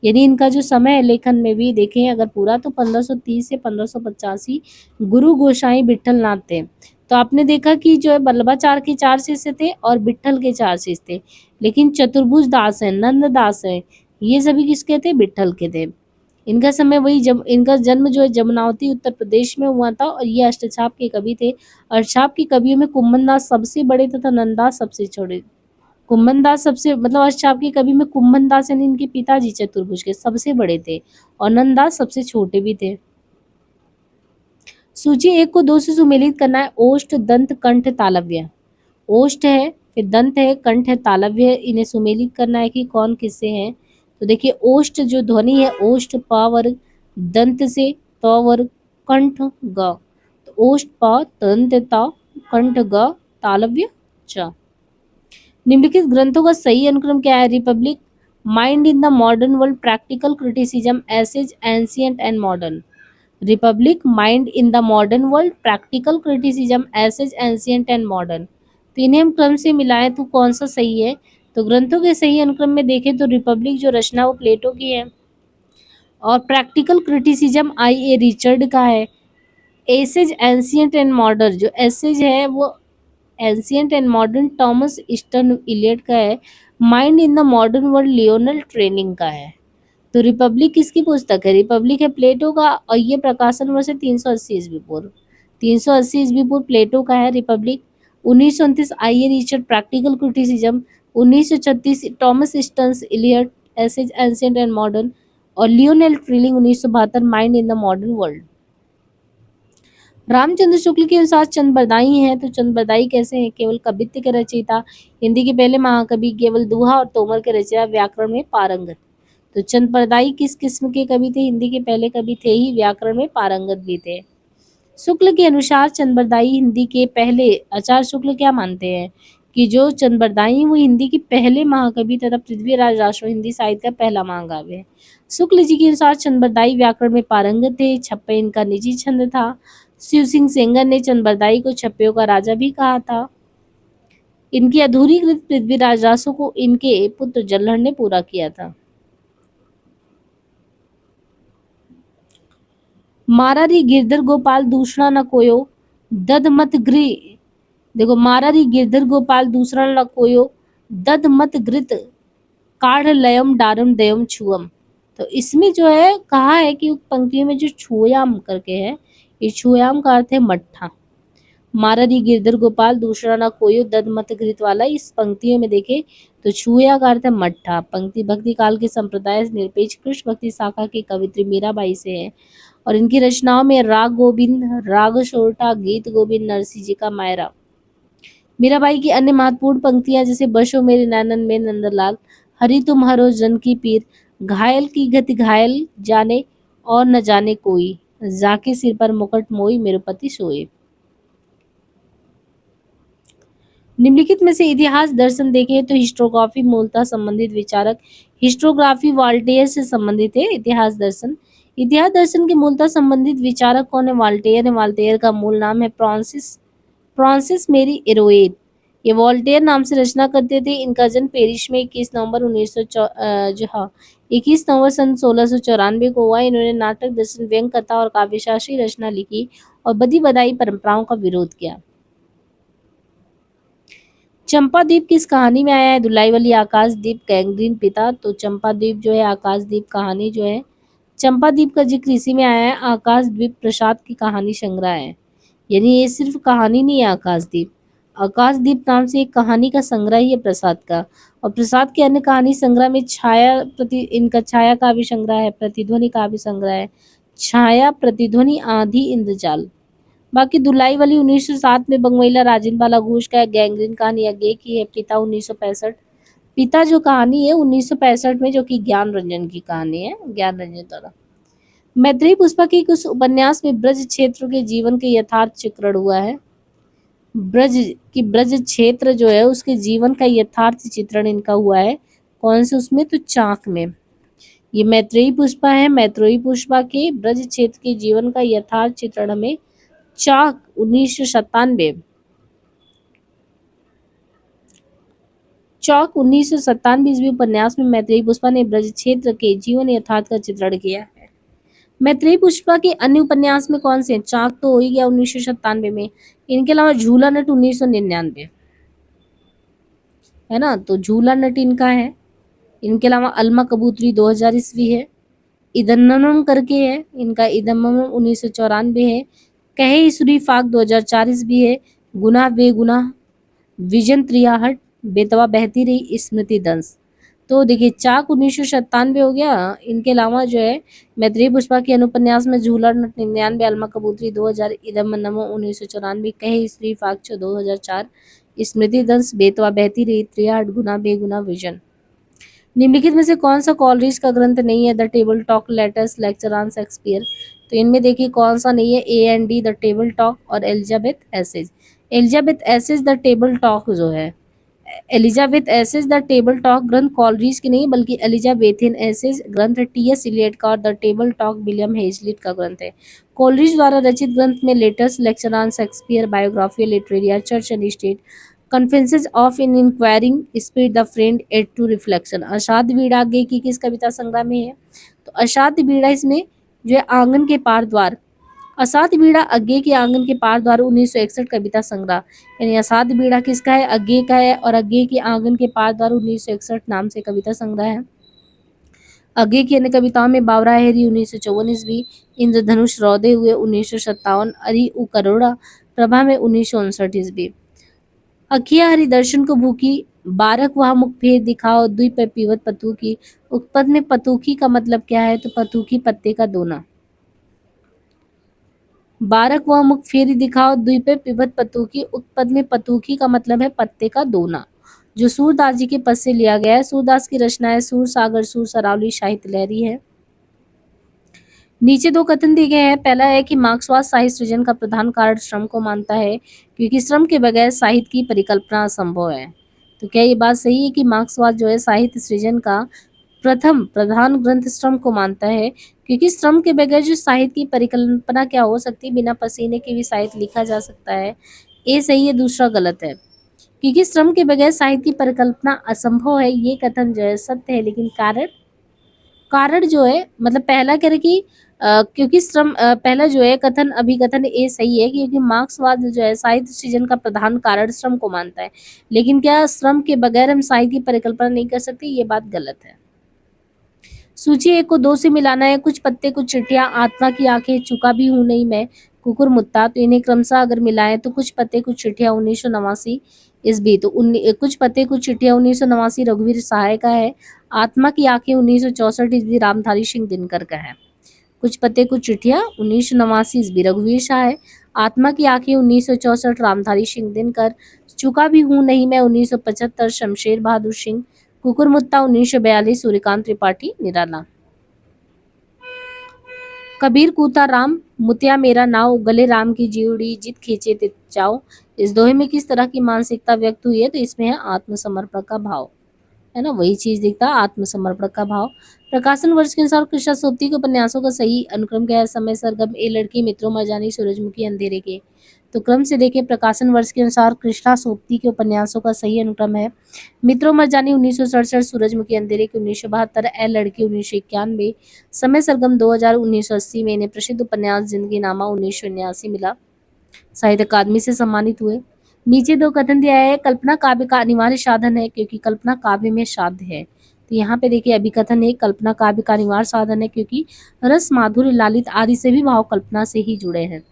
यानी इनका जो समय है लेखन में भी देखें अगर पूरा तो 1530 से 1585 गुरु गोसाई विठल नाथ थे। तो आपने देखा कि जो है बल्लभाचार्य के 4 शिष्य थे और विठल के 4 शिष्य थे, लेकिन चतुर्भुज दास है, नंद दास है, ये सभी किसके थे? विठल के थे। इनका समय वही जब इनका जन्म जो है जमुनावती उत्तर प्रदेश में हुआ था और ये अष्टछाप के कवि थे। अष्टछाप के कवियों में कुम्भन दास सबसे बड़े तथा नंददास सबसे छोटे। कुम्भन दास सबसे मतलब अष्टछाप के कवि में कुम्भन दास यानी इनके पिताजी चतुर्भुज के सबसे बड़े थे और नंददास सबसे छोटे भी थे। सूची 1 को 2 से सुमेलित करना है। ओष्ठ, दंत, कंठ, तालव्य। ओष्ठ है, फिर दंत है, कंठ है, तालव्य है। इन्हें सुमेलित करना है कि कौन किससे है। तो देखिए ओष्ठ जो ध्वनि है, ओष्ठ प वर्ग, दंत से त वर्ग, कंठ ग। तो ओष्ठ प, दंत त, कंठ ग, तालव्य च। निम्नलिखित ग्रंथों का सही अनुक्रम क्या है? Republic, Mind in the modern World, Practical Criticism, Essays ancient and Modern. Republic, Mind in the modern World, Practical Criticism, Essays ancient and Modern. तो इन्हें हम क्रम से मिलाएं तो कौन सा सही है? तो ग्रंथों के सही अनुक्रम में देखें तो रिपब्लिक जो रचना वो प्लेटो की है और Practical Criticism I A Richard का है। एसेज एंशिएंट एंड मॉडर्न, जो एसेज है वो Ancient and Modern Thomas Stearns Eliot का है। Mind in the modern World Lionel Trilling का है। तो रिपब्लिक किसकी पुस्तक है? रिपब्लिक है प्लेटो का और ये प्रकाशन वर्ष है 380 ईस्वी पूर्व। 380 ईस्वी पूर्व प्लेटो का है republic. 1929 I A Richard, practical criticism. 1936 Thomas Stearns Eliot, essays ancient and modern. और Lionel Trilling 1972 mind in the modern world. Ramchandra Shukla के अनुसार चंद बरदाई हैं। तो चंद बरदाई कैसे हैं? केवल कवित्व के रचयिता, हिंदी के पहले महाकवि, केवल दोहा और तोमर के रचयिता, व्याकरण में पारंगत। तो चंद बरदाई किस किस्म के कवि थे? हिंदी के पहले कवि थे ही, व्याकरण में पारंगत भी थे। शुक्ल के अनुसार चंद बरदाई हिंदी के पहले, आचार्य शुक्ल क्या मानते हैं कि जो चंद बरदाई वो हिंदी के पहले महाकवि तथा पृथ्वीराज रासो हिंदी साहित्य का पहला महाकाव्य है। शुक्ल जी के अनुसार चंद बरदाई व्याकरण में पारंगत थे, छप्पे इनका निजी छंद था। शिव सिंह सेंगर ने चंद बरदाई को छप्पियों का राजा भी कहा था। इनकी अधूरी कृत पृथ्वीराज रासो को इनके पुत्र जल्हड़ ने पूरा किया था। मारा री गिरधर गोपाल दूसरा न कोयो, दद मत गृह। देखो मारा री गिरधर गोपाल दूसरा न कोयो, दद मत घृत, काढ़ लयम डारम दयम छुअम। तो इसमें जो है कहा है कि पंक्तियों में जो छुयाम करके है, ये छुयाम का अर्थ है मट्ठा। माररी गिरधर गोपाल दूसरा ना कोयो, दद मत घृत वाला इस पंक्तियों में देखे तो छुया का अर्थ है मट्ठा। पंक्ति भक्ति काल के संप्रदाय निरपेक्ष कृष्ण भक्ति शाखा की कवित्री मीराबाई से है और इनकी रचनाओं में राग गोविंद, राग सोरठा, गीत गोविंद, नरसिंह जी का मायरा। मीराबाई की अन्य महत्वपूर्ण पंक्तियां जैसे बसो मेरे नैनन में नंदलाल, हरि तुम हरो जन की पीर, घायल की गति घायल जाने और न जाने कोई, जाके सिर पर मुकुट मोई मेरे पति सोए। निम्नलिखित में से इतिहास दर्शन देखें तो हिस्टोग्राफी मूलतः संबंधित विचारक, हिस्टोग्राफी वॉल्टेयर से संबंधित है। इतिहास दर्शन, इतिहास दर्शन के मूलतः संबंधित विचारक कौन है? वॉल्टेयर है। वॉल्टेयर का मूल नाम है फ्रांसिस फ्रांसिस मेरी एरोएट। ये वॉल्टेयर नाम से रचना करते थे। इनका जन्म पेरिस में 21 नवंबर 1694 को हुआ। इन्होंने नाटक, दर्शन, व्यंग कथा और काव्यशास्त्री रचना लिखी और बदी बदाई परंपराओं का विरोध किया। चंपाद्वीप किस कहानी में आया है? दुलाईवाली आकाशदीप, गैंग्रीन पिता। तो चंपाद्वीप जो है, आकाशदीप कहानी जो है, चंपाद्वीप का जिक्र इसी में आया है। आकाशद्वीप प्रसाद की कहानी संग्रह है, यानी ये सिर्फ कहानी नहीं है। आकाशदीप आकाशदीप नाम से एक कहानी का संग्रह ही है प्रसाद का। और प्रसाद के अन्य कहानी संग्रह में इनका छाया काव्य संग्रह है, प्रतिध्वनि काव्य संग्रह है, छाया, प्रतिध्वनि, आंधी, इंद्रजाल। बाकी दुलाई वाली 1907 में बंगमैला राजेंद्र बाला घोष का है। गैंग्रीन कहानी अज्ञे की है, पिता 1965। पिता जो कहानी है 1965 में, जो कि ज्ञान रंजन की कहानी है, ज्ञान रंजन द्वारा। मैत्रेयी पुष्पा के कुछ उपन्यास में ब्रज क्षेत्र के जीवन के यथार्थ चित्रण हुआ है। ब्रज क्षेत्र जो है उसके जीवन का यथार्थ चित्रण इनका हुआ है। कौन से उसमें? तो चाक में। ये मैत्रेयी पुष्पा है। मैत्रेयी पुष्पा के ब्रज क्षेत्र के जीवन का यथार्थ चित्रण हमें चाक 1997 चौक 1997 ईस्वी उपन्यास में मैत्रेयी पुष्पा ने ब्रज क्षेत्र के जीवन यथार्थ का चित्रण किया है। मैत्रेयी पुष्पा के अन्य उपन्यास में कौन से हैं? चाक तो हो ही गया 1997 में। इनके अलावा झूला नट 1999 है ना, तो झूला नट इनका है। इनके अलावा अलमा कबूतरी 2000 ईस्वी है। इदन्नम करके है इनका, इदम्मम 1994 है। कहे ईश्वरी फाक 2004 ईस्वी है। गुनाह बेगुनाह, विजन त्रियाहट, बेतवा बहती रही, स्मृति दंश। तो देखिए चाक 1997 हो गया। इनके अलावा जो है मैत्रेयी पुष्पा के अनुपन्यास में झूला नट 99, अलमा कबूतरी 2000, इदम नमो 1994, कहे स्त्री फाक्ष 2004, स्मृति दंश, बेतवा बहती रही, त्रियाहट, गुना बेगुना, विजन। निम्नलिखित में से कौन सा कॉलरिज का ग्रंथ नहीं है? The table talk, letters, lecture on Shakespeare. तो इनमें देखिए कौन सा नहीं है? A and D, the table talk और Elizabeth essays. Elizabeth essays the table talk जो है, Elizabeth essays the table talk ग्रंथ कॉलरिज की नहीं बल्कि एलिजाबेथियन एसेज ग्रंथ टी.एस. इलियट का, और the table talk William Hazlitt का ग्रंथ है। कॉलरिज द्वारा रचित ग्रंथ में letters, lecture on Shakespeare, biography Literaria, church and state, confessions of an inquiring spirit, the friend, aids to reflection. अषाद बीड़ा आगे की किस कविता संग्रह में है? तो अषाद बीड़ा इसमें जो है आंगन के पार द्वार, असाध बीड़ा अज्ञे के आंगन के पार द्वार 1961 कविता संग्रह, यानी असाध बीड़ा किसका है? अज्ञे का है, और अज्ञे के आंगन के पार द्वार 1961 नाम से कविता संग्रह है। अज्ञे की अन्य कविताओं में बावरा हेरी 1954 ईस्वी, इंद्रधनुष रौदे हुए 1957, अरि उ करोड़ा प्रभा में 1959 ईस्वी। अखिया हरि दर्शन को भूखी, बारक वह मुख भेद दिखाओ, दुई पे पीवत पतूकी। उत्पद में पतूकी का मतलब क्या है? तो पतूकी पत्ते का दोना। बारक वह मुख फेरी दिखाओ, दुई पे पिबत पतूकी। उत्पद में पतूकी का मतलब है पत्ते का दोना, जो सूरदास जी के पद से लिया गया है। सूरदास की रचना है सूर सागर, सूर सरावली, साहित्य लहरी है। नीचे दो कथन दिए गए हैं। पहला है कि मार्क्सवाद साहित्य सृजन का प्रधान कारण श्रम को मानता है, क्योंकि श्रम के बगैर साहित्य की परिकल्पना असंभव है। तो क्या ये बात सही है कि मार्क्सवाद जो है साहित्य सृजन का प्रथम प्रधान ग्रंथ श्रम को मानता है, क्योंकि श्रम के बगैर जो साहित्य की परिकल्पना क्या हो सकती है? बिना पसीने के भी साहित्य लिखा जा सकता है। ये सही है, दूसरा गलत है। क्योंकि श्रम के बगैर साहित्य की परिकल्पना असंभव है, ये कथन जो है सत्य है, लेकिन कारण कारण जो है मतलब पहला कह रहे कि क्योंकि श्रम पहला जो है कथन अभिकथन ये सही है, क्योंकि मार्क्सवाद जो है साहित्य सृजन का प्रधान कारण श्रम को मानता है, लेकिन क्या श्रम के बगैर हम साहित्य की परिकल्पना नहीं कर सकते? ये बात गलत है। सूची एक को दो से मिलाना है। कुछ पत्ते कुछ चिट्ठियां, आत्मा की आंखें, चुका भी हूं नहीं मैं, कुकुर मुत्ता। तो इन्हें क्रमशः अगर मिलाएं तो कुछ पत्ते कुछ चिट्ठियां 1989 ईस्वी, तो कुछ पत्ते कुछ चिट्ठियां 1989 रघुवीर सहाय का है। आत्मा की आंखें 1964 ईस्वी रामधारी सिंह दिनकर का है। कुछ पत्ते कुछ चिट्ठियां 1989 ईस्वी रघुवीर सहाय, आत्मा की आंखें 1964 रामधारी सिंह दिनकर, चुका भी हूं नहीं मैं 1975 शमशेर बहादुर सिंह, कुकुर मुत्ता 1942 सूर्यकांत त्रिपाठी निराला। कबीर कूता राम मुतिया मेरा नाव, गले राम की जीवड़ी जित खींचे तित जाओ। इस दोहे में किस तरह की मानसिकता व्यक्त हुई है? तो इसमें है आत्मसमर्पण का भाव, है ना, वही चीज दिखता है, आत्मसमर्पण का भाव। प्रकाशन वर्ष के अनुसार कृष्णा सोबती के उपन्यासों का सही अनुक्रम क्या है? समय, सरगम, ए लड़की, मित्रों, मरजानी, सूरजमुखी, अंधेरे के। तो क्रम से देखिए, प्रकाशन वर्ष के अनुसार कृष्णा सोबती के उपन्यासों का सही अनुक्रम है मित्रों मरजानी 1967, सूरजमुखी अंधेरे की 1972, ए लड़की 1991, समय सरगम 2000, 1980 में इन्हें प्रसिद्ध उपन्यास जिंदगी नामा 1979 मिला। साहित्य अकादमी से सम्मानित हुए। नीचे दो कथन दिया है, कल्पना काव्य का अनिवार्य साधन है क्योंकि कल्पना काव्य में साध्य है। तो यहाँ पे देखिए अभिकथन है, कल्पना काव्य का अनिवार्य साधन है क्योंकि रस, माधुर्य, लालित आदि से भी भाव कल्पना से ही जुड़े हैं।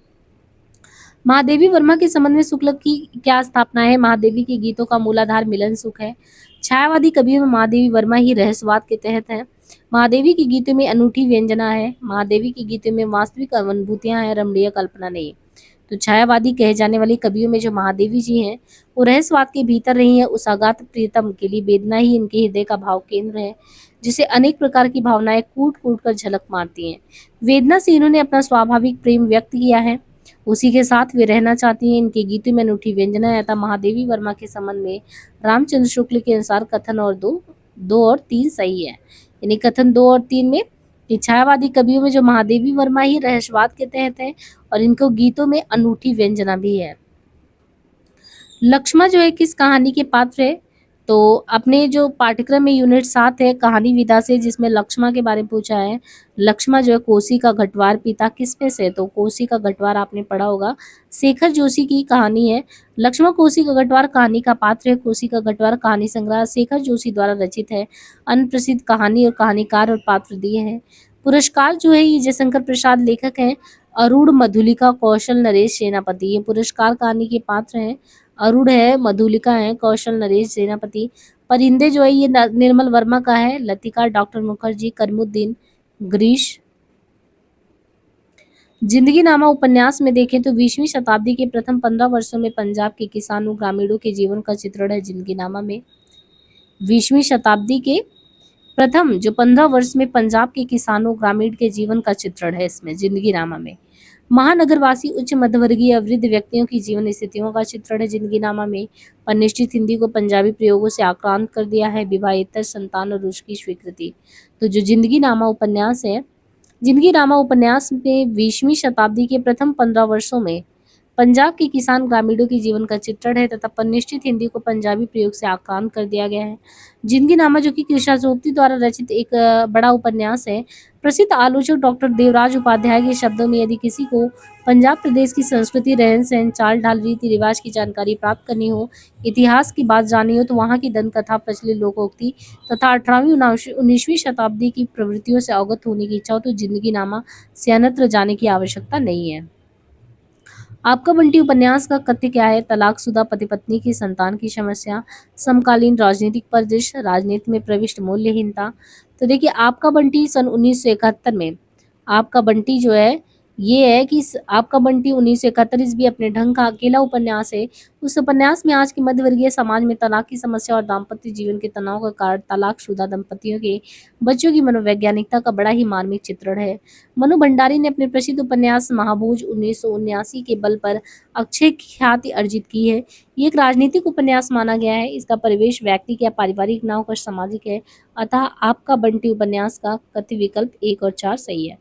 महादेवी वर्मा के संबंध में शुक्ल की क्या स्थापना है? महादेवी के गीतों का मूलाधार मिलन सुख है। छायावादी कवियों में महादेवी वर्मा ही रहस्यवाद के तहत है। महादेवी के गीतों में अनूठी व्यंजना है। महादेवी के गीतों में वास्तविक अनुभूतियां हैं, रमणीय कल्पना नहीं। तो छायावादी कहे जाने वाली कवियों में जो महादेवी जी हैं वो रहस्यवाद के भीतर रही हैं। उस अगाध प्रियतम के लिए वेदना ही इनके हृदय का भाव केंद्र है, जिसे अनेक प्रकार की भावनाएं कूट कूट कर झलक मारती हैं। वेदना से इन्होंने अपना स्वाभाविक प्रेम व्यक्त किया है, उसी के साथ वे रहना चाहती हैं। इनके गीतों में अनूठी व्यंजना है। अतः महादेवी वर्मा के संबंध में रामचंद्र शुक्ल के अनुसार कथन और दो और तीन सही है। यानी कथन 2 और 3 में कि छायावादी कवियों में जो महादेवी वर्मा ही रहस्यवाद के तहत है और इनको गीतों में अनूठी व्यंजना भी है। लक्ष्मा जो है किस कहानी के पात्र है? तो अपने जो पाठ्यक्रम में यूनिट 7 है कहानी विधा से, जिसमें लक्ष्मा के बारे में पूछा है। लक्ष्मा जो है कोसी का घटवार पिता किसमें से? तो कोसी का घटवार आपने पढ़ा होगा, शेखर जोशी की कहानी है। लक्ष्मा कोसी का घटवार कहानी का पात्र है। कोसी का घटवार कहानी संग्रह शेखर जोशी द्वारा रचित है। अन्य प्रसिद्ध कहानी और कहानीकार और पात्र दिए हैं। पुरस्कार जो है ये जयशंकर प्रसाद लेखक हैं। अरूढ़, मधुलिका, कौशल, नरेश सेनापति ये पुरस्कार कहानी के पात्र हैं। अरूढ़ है, मधुलिका है, कौशल, नरेश सेनापति। परिंदे जो है ये निर्मल वर्मा का है। लतिका डॉक्टर मुखर्जी, करमुद्दीन, ग्रीश। जिंदगी नामा उपन्यास में देखें तो 20वीं शताब्दी के प्रथम 15 वर्षों में पंजाब के किसानों ग्रामीणों के जीवन का चित्रण है जिंदगी नामा में। 20वीं शताब्दी के प्रथम जो 15 वर्ष में पंजाब के किसानों ग्रामीण के जीवन का चित्रण है इसमें जिंदगी नामा में। महानगरवासी उच्च मध्यवर्गीय वृद्ध व्यक्तियों की जीवन स्थितियों का चित्रण है जिंदगी नामा में। परिनिष्ठित हिंदी को पंजाबी प्रयोगों से आक्रांत कर दिया है। विवाहेतर, संतान और उसकी स्वीकृति। तो जो जिंदगी नामा उपन्यास है, जिंदगी नामा उपन्यास में 20वीं शताब्दी के प्रथम 15 वर्षों में पंजाब के किसान ग्रामीणों के जीवन का चित्रण है तथा परिनिष्ठित हिंदी को पंजाबी प्रयोग से आक्रांत कर दिया गया है। जिंदगी नामा जो कि कृष्णा सोबती द्वारा रचित एक बड़ा उपन्यास है। प्रसिद्ध आलोचक डॉक्टर देवराज उपाध्याय के शब्दों में यदि किसी को पंजाब प्रदेश की संस्कृति, रहन सहन, चाल ढाल, रीति रिवाज की जानकारी प्राप्त करनी हो, इतिहास की बात जाननी हो, तो वहाँ की दंत कथा, प्रचलित लोकोक्ति तथा 18वीं 19वीं शताब्दी की प्रवृत्तियों से अवगत होने की इच्छा हो तो जिंदगी नामा से अन्यत्र जाने की आवश्यकता नहीं है। आपका बंटी उपन्यास का कथ्य क्या है? तलाकशुदा पति पत्नी की संतान की समस्या, समकालीन राजनीतिक परिदृश्य, राजनीति में प्रविष्ट मूल्यहीनता। तो देखिए आपका बंटी सन 1971 में, आपका बंटी जो है ये है कि आपका बंटी 1971 ईस्वी अपने ढंग का अकेला उपन्यास है। उस उपन्यास में आज के मध्यवर्गीय समाज में तलाक की समस्या और दाम्पत्य जीवन के तनाव का कारण तलाकशुदा दंपतियों के बच्चों की मनोवैज्ञानिकता का बड़ा ही मार्मिक चित्रण है। मनु भंडारी ने अपने प्रसिद्ध उपन्यास महाभोज 1979 के बल पर अक्षय ख्याति अर्जित की है। ये एक राजनीतिक उपन्यास माना गया है। इसका परिवेश व्यक्ति या पारिवारिक न होकर सामाजिक है। अतः आपका बंटी उपन्यास का कथ्य विकल्प 1 और 4 सही है।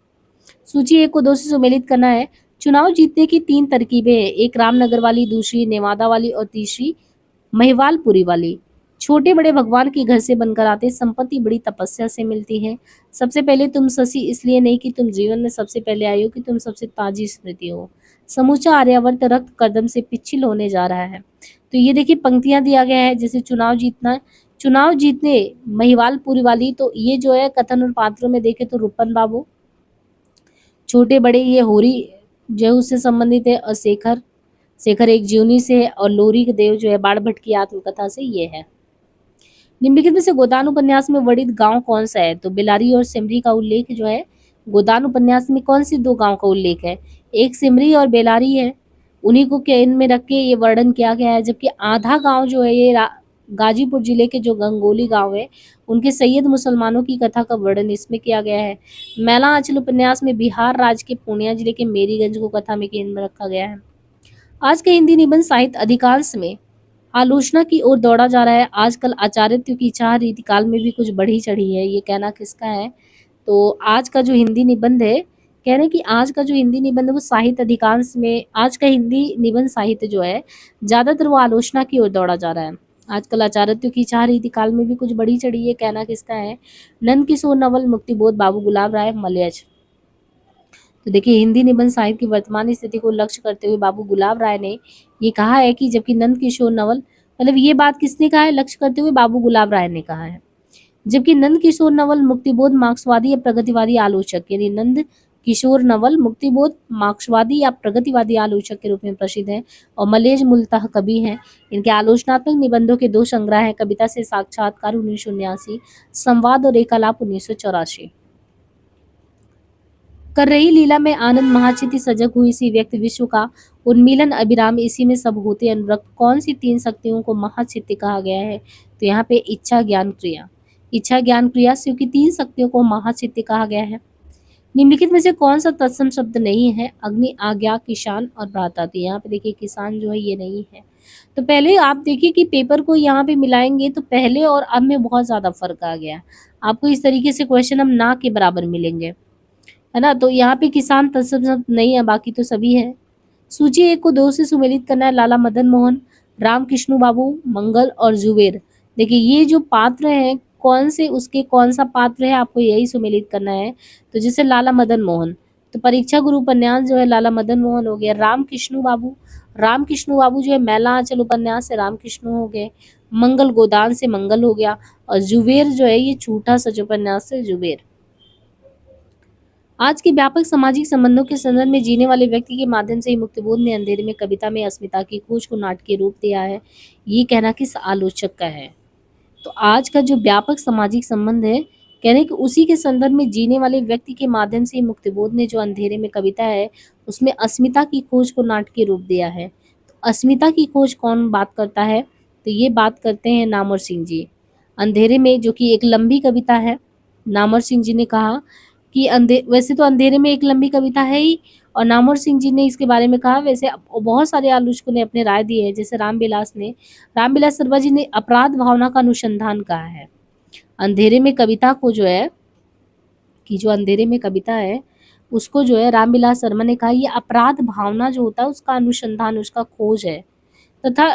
सूची 1 को 2 से सुमेलित करना है। चुनाव जीतने की 3 तरकीबें हैं, एक रामनगर वाली, दूसरी नेवादा वाली और तीसरी महिवालपुरी वाली। छोटे बड़े भगवान के घर से बनकर आते, संपत्ति बड़ी तपस्या से मिलती है। सबसे पहले तुम शशि इसलिए नहीं कि तुम जीवन में सबसे पहले आई हो, कि तुम सबसे ताजी स्मृति हो। समूचा आर्यावर्त रक्त कदम से पिछिल होने जा रहा है। तो ये देखिए पंक्तियां दिया गया है, जैसे चुनाव जीतने महिवालपुरी वाली। तो ये जो है कथन और पात्रों में देखे तो रूपन बाबू, छोटे बड़े ये होरी जो है उससे संबंधित है, और शेखर एक जीवनी से है, और लोरी के देव जो है बाढ़ भट्ट की आत्मकथा से ये है। निम्नलिखित में से गोदान उपन्यास में वर्णित गांव कौन सा है? तो बेलारी और सिमरी का उल्लेख जो है गोदान उपन्यास में कौन सी 2 गांव का उल्लेख है? एक सिमरी और बेलारी है, उन्हीं को केंद्र में रख के ये वर्णन किया गया है। जबकि आधा गांव जो है ये गाजीपुर जिले के जो गंगोली गांव है उनके सैयद मुसलमानों की कथा का वर्णन इसमें किया गया है। मैला आंचल उपन्यास में बिहार राज्य के पूर्णिया जिले के मेरीगंज को कथा में केंद्र में रखा गया है। आज के हिंदी निबंध साहित्य अधिकांश में आलोचना की ओर दौड़ा जा रहा है। आजकल आचार्यों की चाह रीतिकाल में भी कुछ बढ़ी चढ़ी है। ये कहना किसका है? तो आज का जो हिंदी निबंध है, कह रहे हैं कि आज का जो हिंदी निबंध है वो साहित्य अधिकांश में, आज का हिंदी निबंध साहित्य जो है ज्यादातर वो आलोचना की ओर दौड़ा जा रहा है। आजकल आचार्यों की चाह रीतिकाल में भी कुछ बड़ी चढ़ी है, कहना किसका है? नंद किशोर नवल मुक्तिबोध बाबू गुलाब राय मलयज। तो देखिए, हिंदी निबंध साहित्य की वर्तमान स्थिति को लक्ष्य करते हुए बाबू गुलाब राय ने ये कहा है कि जबकि नंद किशोर नवल, मतलब ये बात किसने कहा है? लक्ष्य करते हुए बाबू गुलाब राय ने कहा है। जबकि नंद किशोर नवल मुक्तिबोध मार्क्सवादी या प्रगतिवादी आलोचक, यानी नंद किशोर नवल मुक्तिबोध मार्क्सवादी या प्रगतिवादी आलोचक के रूप में प्रसिद्ध हैं और मलेज मूलतः कवि हैं। इनके आलोचनात्मक निबंधों के 2 संग्रह हैं, कविता से साक्षात्कार 1979, संवाद और एकालाप 1984। कर रही लीला में आनंद महाचिति सजग हुई सी व्यक्त विश्व का उन्मीलन अभिराम, इसी में सब होते अनुरक्त, कौन सी 3 शक्तियों को महाचित्त कहा गया है? तो यहाँ पे इच्छा ज्ञान क्रिया, इच्छा ज्ञान क्रिया से की 3 शक्तियों को महाचित्त कहा गया है। निम्नलिखित में से कौन सा तत्सम शब्द नहीं है? अग्नि, आज्ञा, किसान और भ्राता। तो यहाँ पे देखिए किसान जो है ये नहीं है। तो पहले आप देखिए कि पेपर को यहाँ पे मिलाएंगे तो पहले और अब में बहुत ज्यादा फर्क आ गया। आपको इस तरीके से क्वेश्चन हम ना के बराबर मिलेंगे, है ना। तो यहाँ पे किसान तत्सम शब्द नहीं है, बाकी तो सभी है। सूची 1 को 2 से सुमेलित करना है। लाला मदन मोहन, राम कृष्ण बाबू, मंगल और जुबेर। देखिए ये जो पात्र हैं, कौन से उसके कौन सा पात्र है आपको यही सुमेलित करना है। तो जैसे लाला मदन मोहन, तो परीक्षा गुरु उपन्यास जो है लाला मदन मोहन हो गया। राम कृष्ण बाबू, राम कृष्ण बाबू जो है मैला आंचल उपन्यास से राम कृष्ण हो गए। मंगल गोदान से मंगल हो गया। और जुबेर जो है ये झूठा सच उपन्यास से जुबेर। आज के व्यापक सामाजिक संबंधों के संदर्भ में जीने वाले व्यक्ति के माध्यम से ही मुक्तिबोध ने अंधेरे में कविता में अस्मिता की खोज को नाटकीय रूप दिया है। ये कहना किस आलोचक का है? तो आज का जो व्यापक सामाजिक संबंध है, कह रहे कि उसी के संदर्भ में जीने वाले व्यक्ति के माध्यम से ही मुक्तिबोध ने जो अंधेरे में कविता है उसमें अस्मिता की खोज को नाटकीय रूप दिया है। तो अस्मिता की खोज कौन बात करता है? तो ये बात करते हैं नामवर सिंह जी। अंधेरे में, जो कि एक लंबी कविता है, नामवर सिंह जी ने कहा कि वैसे तो अंधेरे में एक लंबी कविता है ही, और नामवर सिंह जी ने इसके बारे में कहा। वैसे बहुत सारे आलोचकों ने अपने राय दिए हैं, जैसे रामविलास शर्मा जी ने अपराध भावना का अनुसंधान कहा है। अंधेरे में कविता को जो है, कि जो अंधेरे में कविता है उसको जो है रामविलास शर्मा ने कहा ये अपराध भावना जो होता है उसका अनुसंधान, उसका खोज है, तथा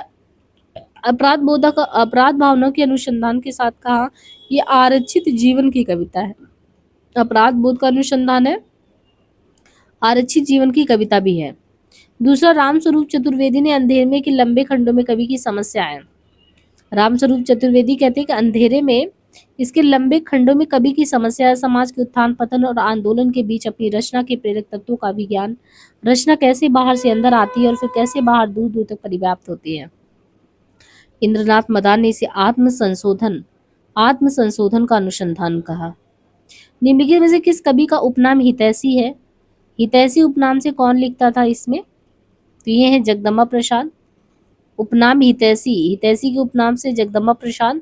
अपराध भावना के अनुसंधान के साथ कहा ये आरक्षित जीवन की कविता है। अपराध बोध का अनुसंधान है, आरक्षित जीवन की कविता भी है। दूसरा, रामस्वरूप चतुर्वेदी ने अंधेरे में के लंबे खंडों में कवि की समस्या है। रामस्वरूप चतुर्वेदी कहते हैं कि अंधेरे में इसके लंबे खंडों में कवि की समस्या है, समाज के उत्थान पतन और आंदोलन के बीच अपनी रचना के प्रेरक तत्वों का विज्ञान, रचना कैसे बाहर से अंदर आती है और फिर कैसे बाहर दूर दूर तक परिव्याप्त होती है। इंद्रनाथ मदान ने इसे आत्म संशोधन का अनुसंधान कहा। निम्नलिखित में से किस कवि का उपनाम हितैषी है? हितैषी उपनाम से कौन लिखता था इसमें? तो ये है जगदम्बा प्रसाद। उपनाम हितैषी, हितैषी के उपनाम से जगदम्बा प्रसाद।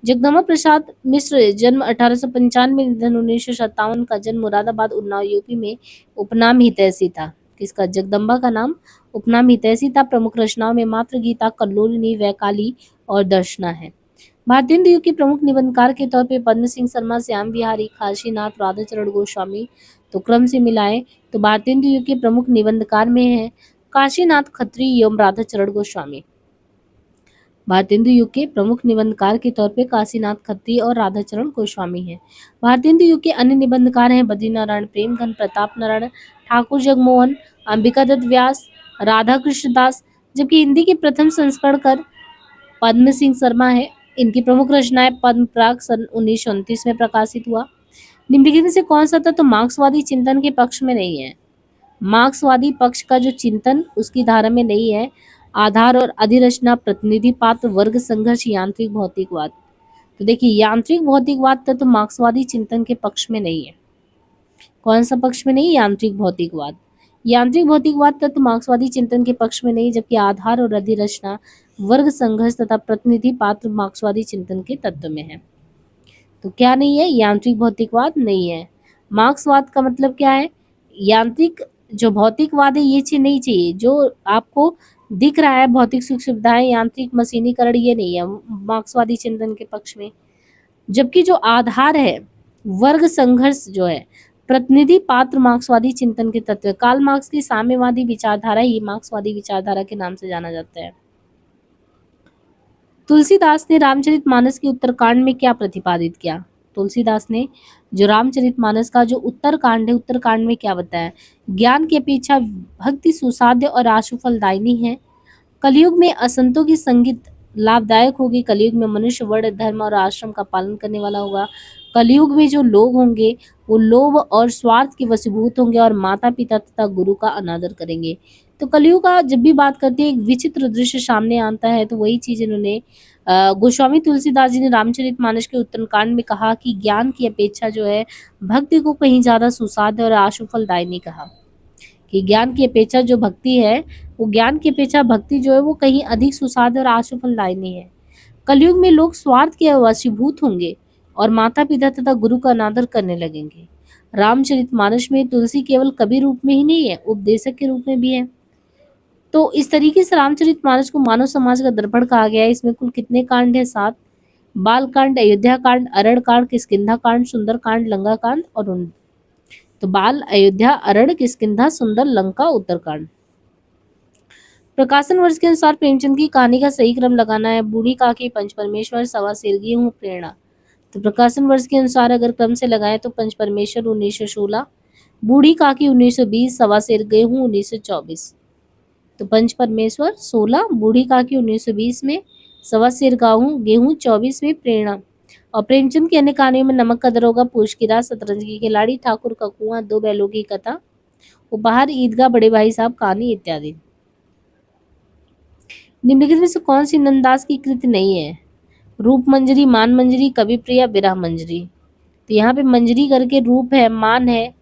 जगदम्बा प्रसाद मिश्र, जन्म 1895, निधन 1957 का, जन्म मुरादाबाद उन्नाव यूपी में। उपनाम हितैषी था किसका? जगदम्बा का नाम उपनाम हितैषी था। प्रमुख रचनाओं में मातृ गीता, कल्लोलिनी, वैकाली और दर्शना है। भारतीय युग के प्रमुख निबंधकार के तौर पे पद्म सिंह शर्मा, श्याम बिहारी, काशीनाथ, राधाचरण गोस्वामी। तो क्रम से मिलाएं तो भारतीय युग के प्रमुख निबंधकार में है काशीनाथ खत्री एवं राधाचरण गोस्वामी। भारतेंदु युग के प्रमुख निबंधकार के तौर पे काशीनाथ खत्री और राधाचरण गोस्वामी हैं। भारतेंदु युग के अन्य निबंधकार हैं बद्रीनारायण प्रेमघन, प्रताप नारायण ठाकुर, जगमोहन, अंबिका दत्त व्यास, राधा कृष्ण दास। जबकि हिंदी के प्रथम संस्करणकर पद्म सिंह शर्मा है। इनकी प्रमुख रचनाएं पद्म पराग सन 1929 में प्रकाशित हुआ। निम्नलिखित में से कौन सा तत्व मार्क्सवादी चिंतन के पक्ष में नहीं है? मार्क्सवादी पक्ष का जो चिंतन उसकी धारा में नहीं है। आधार और अधिरचना, प्रतिनिधि पात्र, वर्ग संघर्ष, यांत्रिक भौतिकवाद। तो देखिए यांत्रिक भौतिकवाद तत्व मार्क्सवादी चिंतन के पक्ष में नहीं है। कौन सा पक्ष में नहीं? यांत्रिक भौतिकवाद। यांत्रिक भौतिकवाद तत्व मार्क्सवादी चिंतन के पक्ष में नहीं, जबकि आधार और अधिरचना, वर्ग संघर्ष तथा प्रतिनिधि पात्र मार्क्सवादी चिंतन के तत्व में है। तो क्या नहीं है? यांत्रिक भौतिकवाद नहीं है। मार्क्सवाद का मतलब क्या है? यांत्रिक जो भौतिकवाद है ये चीज नहीं चाहिए, जो आपको दिख रहा है भौतिक सुख सुविधाएं, यांत्रिक मशीनीकरण, ये नहीं है मार्क्सवादी चिंतन के पक्ष में। जबकि जो आधार है वर्ग संघर्ष जो है, प्रतिनिधि पात्र मार्क्सवादी चिंतन के तत्व। कार्ल मार्क्स की साम्यवादी विचारधारा ही मार्क्सवादी विचारधारा के नाम से जाना जाता है। तुलसीदास ने रामचरितमानस के उत्तरकांड में क्या प्रतिपादित किया? तुलसीदास ने जो रामचरितमानस का जो उत्तरकांड है, उत्तरकांड में क्या बताया? ज्ञान की अपेक्षा भक्ति सुसाध्य और आशु फलदायिनी है। कलयुग में असंतों की संगत लाभदायक होगी। कलयुग में मनुष्य वर्ण धर्म और आश्रम का पालन करने वाला होगा। कलयुग में जो लोग होंगे वो लोभ और स्वार्थ के वशीभूत होंगे और माता पिता तथा गुरु का अनादर करेंगे। तो कलयुग का जब भी बात करते हैं एक विचित्र दृश्य सामने आता है, तो वही चीज इन्होंने गोस्वामी तुलसीदास जी ने रामचरितमानस के उत्तरकांड में कहा कि ज्ञान की अपेक्षा जो है भक्ति को कहीं ज्यादा सुसाध्य और आशु फलदायिनी कहा। कि ज्ञान की अपेक्षा जो भक्ति है, वो ज्ञान की अपेक्षा भक्ति जो है वो कहीं अधिक सुसाध्य और आशु फलदायिनी है। कलयुग में लोग स्वार्थ के वशीभूत होंगे और माता पिता तथा गुरु का अनादर करने लगेंगे। रामचरितमानस में तुलसी केवल कवि रूप में ही नहीं है, उपदेशक के रूप में भी है। तो इस तरीके से रामचरितमानस को मानव समाज का दर्पण कहा गया है। इसमें कुल कितने कांड है? 7। बाल कांड, अयोध्या कांड, अरण्य कांड, किष्किंधा कांड, सुंदर कांड, लंका कांड और उन। तो बाल, अयोध्या, अरण्य, किष्किंधा, सुंदर, लंका, उत्तरकांड। प्रकाशन वर्ष के अनुसार प्रेमचंद की कहानी का सही क्रम लगाना है। बूढ़ी काकी, पंच परमेश्वर, सवा सिरगी हूँ, प्रेरणा। तो प्रकाशन वर्ष के अनुसार अगर क्रम से लगाए तो पंच परमेश्वर 1916, बूढ़ी काकी 1920, सवा सिर गेहूं 1924। तो पंच परमेश्वर 16, बूढ़ी काकी 1920 में, सवा सिर गेहूं 24 में, प्रेरणा। और प्रेमचंद की अन्य कहानियों में नमक का दरोगा, पूछ की रात, शतरंज की खिलाड़ी, ठाकुर का कुआं, दो बैलों की कथा, उपहार, ईदगाह, बड़े भाई साहब कहानी इत्यादि। निम्नलिखित में से कौन सी नंददास की कृति नहीं है? रूप मंजरी, मान मंजरी, कवि प्रिया, विरह मंजरी। तो यहाँ पे मंजरी करके रूप है, मान है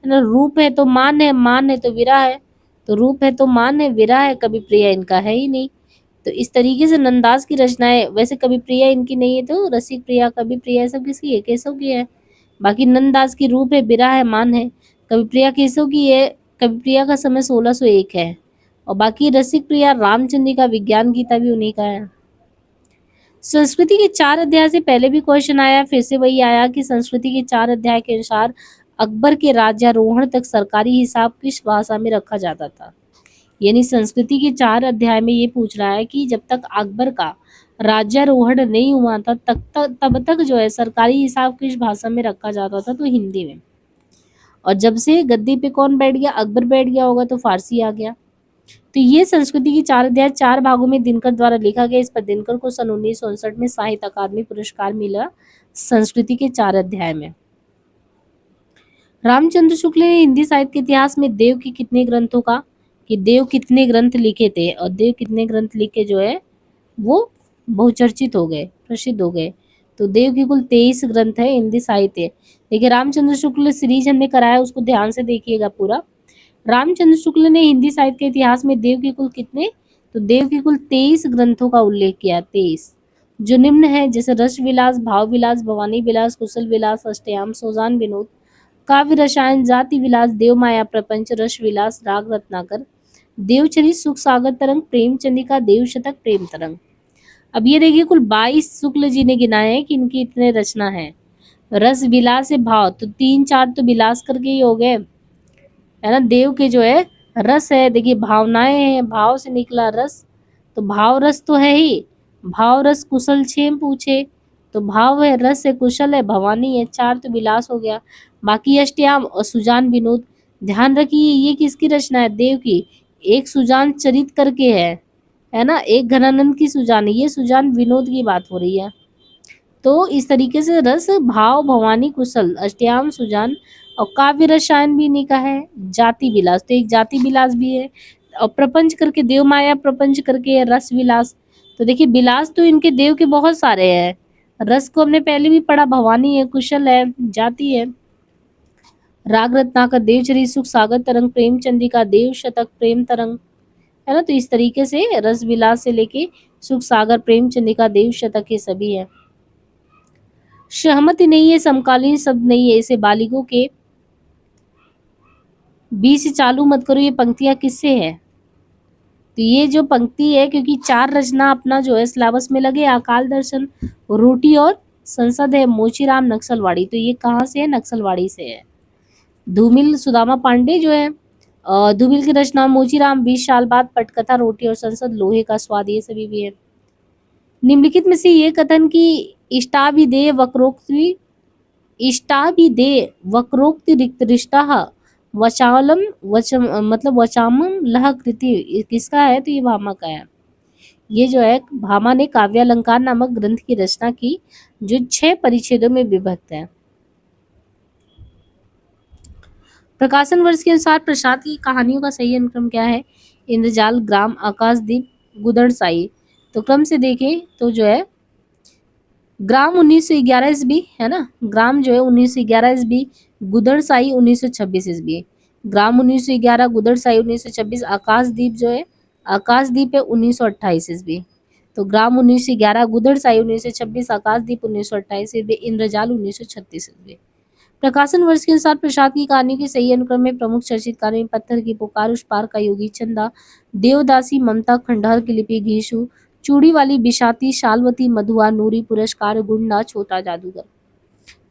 ना, रूप है तो मान है, मान है तो विरह है, तो रूप है तो मान है, विरह है, कवि प्रिया इनका है ही नहीं। तो इस तरीके से नंददास की रचनाएं, वैसे कवि प्रिया इनकी नहीं है, तो रसिक प्रिया, कवि प्रिया सब किसकी है? केशव की है। बाकी नंददास की रूप है, विरह है, मान है। कवि प्रिया केशव की है। कवि प्रिया का समय 1601 है। और बाकी रसिक प्रिया रामचंद्र का विज्ञान गीता भी उन्हीं का है। संस्कृति के 4 अध्याय से पहले भी क्वेश्चन आया, फिर से वही आया कि संस्कृति के 4 अध्याय के अनुसार अकबर के राज्यारोहण तक सरकारी हिसाब किस भाषा में रखा जाता था। यानी संस्कृति के 4 अध्याय में ये पूछ रहा है कि जब तक अकबर का राज्यारोहण नहीं हुआ था तब तक जो है सरकारी हिसाब किस भाषा में रखा जाता था, तो हिंदी में। और जब से गद्दी पे कौन बैठ गया? अकबर बैठ गया होगा, तो फारसी आ गया। तो ये संस्कृति की 4 अध्याय 4 भागों में दिनकर द्वारा लिखा गया। इस पर दिनकर को सन 1959 में साहित्य अकादमी पुरस्कार मिला संस्कृति के 4 अध्याय में। रामचंद्र शुक्ल ने हिंदी साहित्य के इतिहास में देव के कितने ग्रंथों का, कि देव कितने ग्रंथ लिखे थे, और देव कितने ग्रंथ लिखे जो है वो बहुचर्चित हो गए, प्रसिद्ध हो गए। तो देव की कुल 23 ग्रंथ है हिंदी साहित्य। देखिए रामचंद्र शुक्ल सीरीज हमने कराया, उसको ध्यान से देखिएगा पूरा। रामचंद्र शुक्ल ने हिंदी साहित्य के इतिहास में देव के कुल कितने, तो देव के कुल 23 ग्रंथों का उल्लेख किया। 23 जो निम्न है, जैसे रस विलास, भाव विलास, भवानी विलास, कुशल विलास, अष्टयाम, सोजान विनोद, काव्य रसायन, जाति विलास, देव माया प्रपंच, रस विलास, राग रत्नाकर, देवचरित, सुख सागर तरंग, प्रेमचंदिका, देव शतक, प्रेम तरंग। अब ये देखिए कुल 22 शुक्ल जी ने गिनाए हैं कि इनकी इतने रचना है। रस विलास से भाव, तो 3-4 तो विलास करके ही हो गए, है ना। देव के जो है रस है, देखिए भावनाएं हैं, भाव से निकला रस, तो भाव रस तो है ही। भाव रस कुशल 6 पूछे, तो भाव है, रस है, कुशल है, भवानी है, 4 तो विलास हो गया। बाकी अष्टयाम और सुजान विनोद। ध्यान रखिए ये किसकी रचना है? देव की। एक सुजान चरित करके है ना, एक घनानंद की सुजान, ये सुजान विनोद की बात हो रही है। तो इस तरीके से रस, भाव, भवानी, कुशल, अष्टयाम, सुजान और काव्य रसायन भी इन्हीं का है। जाति विलास, तो एक जाति विलास भी है। और प्रपंच करके देव माया प्रपंच करके है, रस विलास। तो देखिए विलास तो इनके देव के बहुत सारे हैं। रस को हमने पहले भी पढ़ा, भवानी है, कुशल है, जाति है, राग रत्नाकर, देवचरित, सुख सागर तरंग, प्रेमचंदिका, देव शतक, प्रेम तरंग, है ना। तो इस तरीके से रस विलास से लेके सुख सागर, प्रेमचंदिका, देव शतक ये सभी है। सहमति नहीं है, समकालीन शब्द नहीं है, इसे बालिगों के बी से चालू मत करो, ये पंक्तियां किससे है? तो ये जो पंक्ति है, क्योंकि चार रचना अपना जो है सिलेबस में लगे, अकाल दर्शन, रोटी और संसद है, मोचीराम नक्सलवाड़ी, तो ये कहाँ से है? नक्सलवाड़ी से है। धूमिल सुदामा पांडे जो है, धूमिल की रचना मोचीराम, 20 साल बाद, पटकथा, रोटी और संसद, लोहे का स्वाद, ये सभी भी है। निम्नलिखित में से ये कथन की इष्टाभिधेय वक्रोक्ति इष्टाभिधेय वक्रोक्ति रिक्तरिष्टा वचालम मतलब वचामम लह कृति किसका है? तो ये भामा का है। ये जो है भामा ने काव्यालंकार नामक ग्रंथ की रचना की, जो 6 परिच्छेदों में विभक्त है। प्रकाशन वर्ष के अनुसार प्रसाद की कहानियों का सही अनुक्रम क्या है? इंद्रजाल, ग्राम, आकाशदीप, गुदड़साई। तो क्रम से देखें तो जो है ग्राम 1911 ईस्वी है ना, ग्राम जो है 1911 ईस्वी, गुदड़साई 1926 ईस्वी। ग्राम 1911, गुदड़साई 1926, आकाशदीप जो है, आकाशदीप है 1928 ईस्वी। तो ग्राम 1911, गुदड़साई 1926, आकाशदीप 1928 ईस्वी, इंद्रजाल 1936 ईस्वी। प्रकाशन वर्ष के अनुसार प्रसाद की कहानी के सही अनुक्रम में प्रमुख चर्चित कहानी पत्थर की पुकार, उस पार का योगी चंदा, देवदासी, ममता, खंडहर की लिपि, घीशु, चूड़ी वाली, बिशाती, शालवती, मधुआ, नूरी, पुरस्कार, गुंडा, छोटा जादूगर।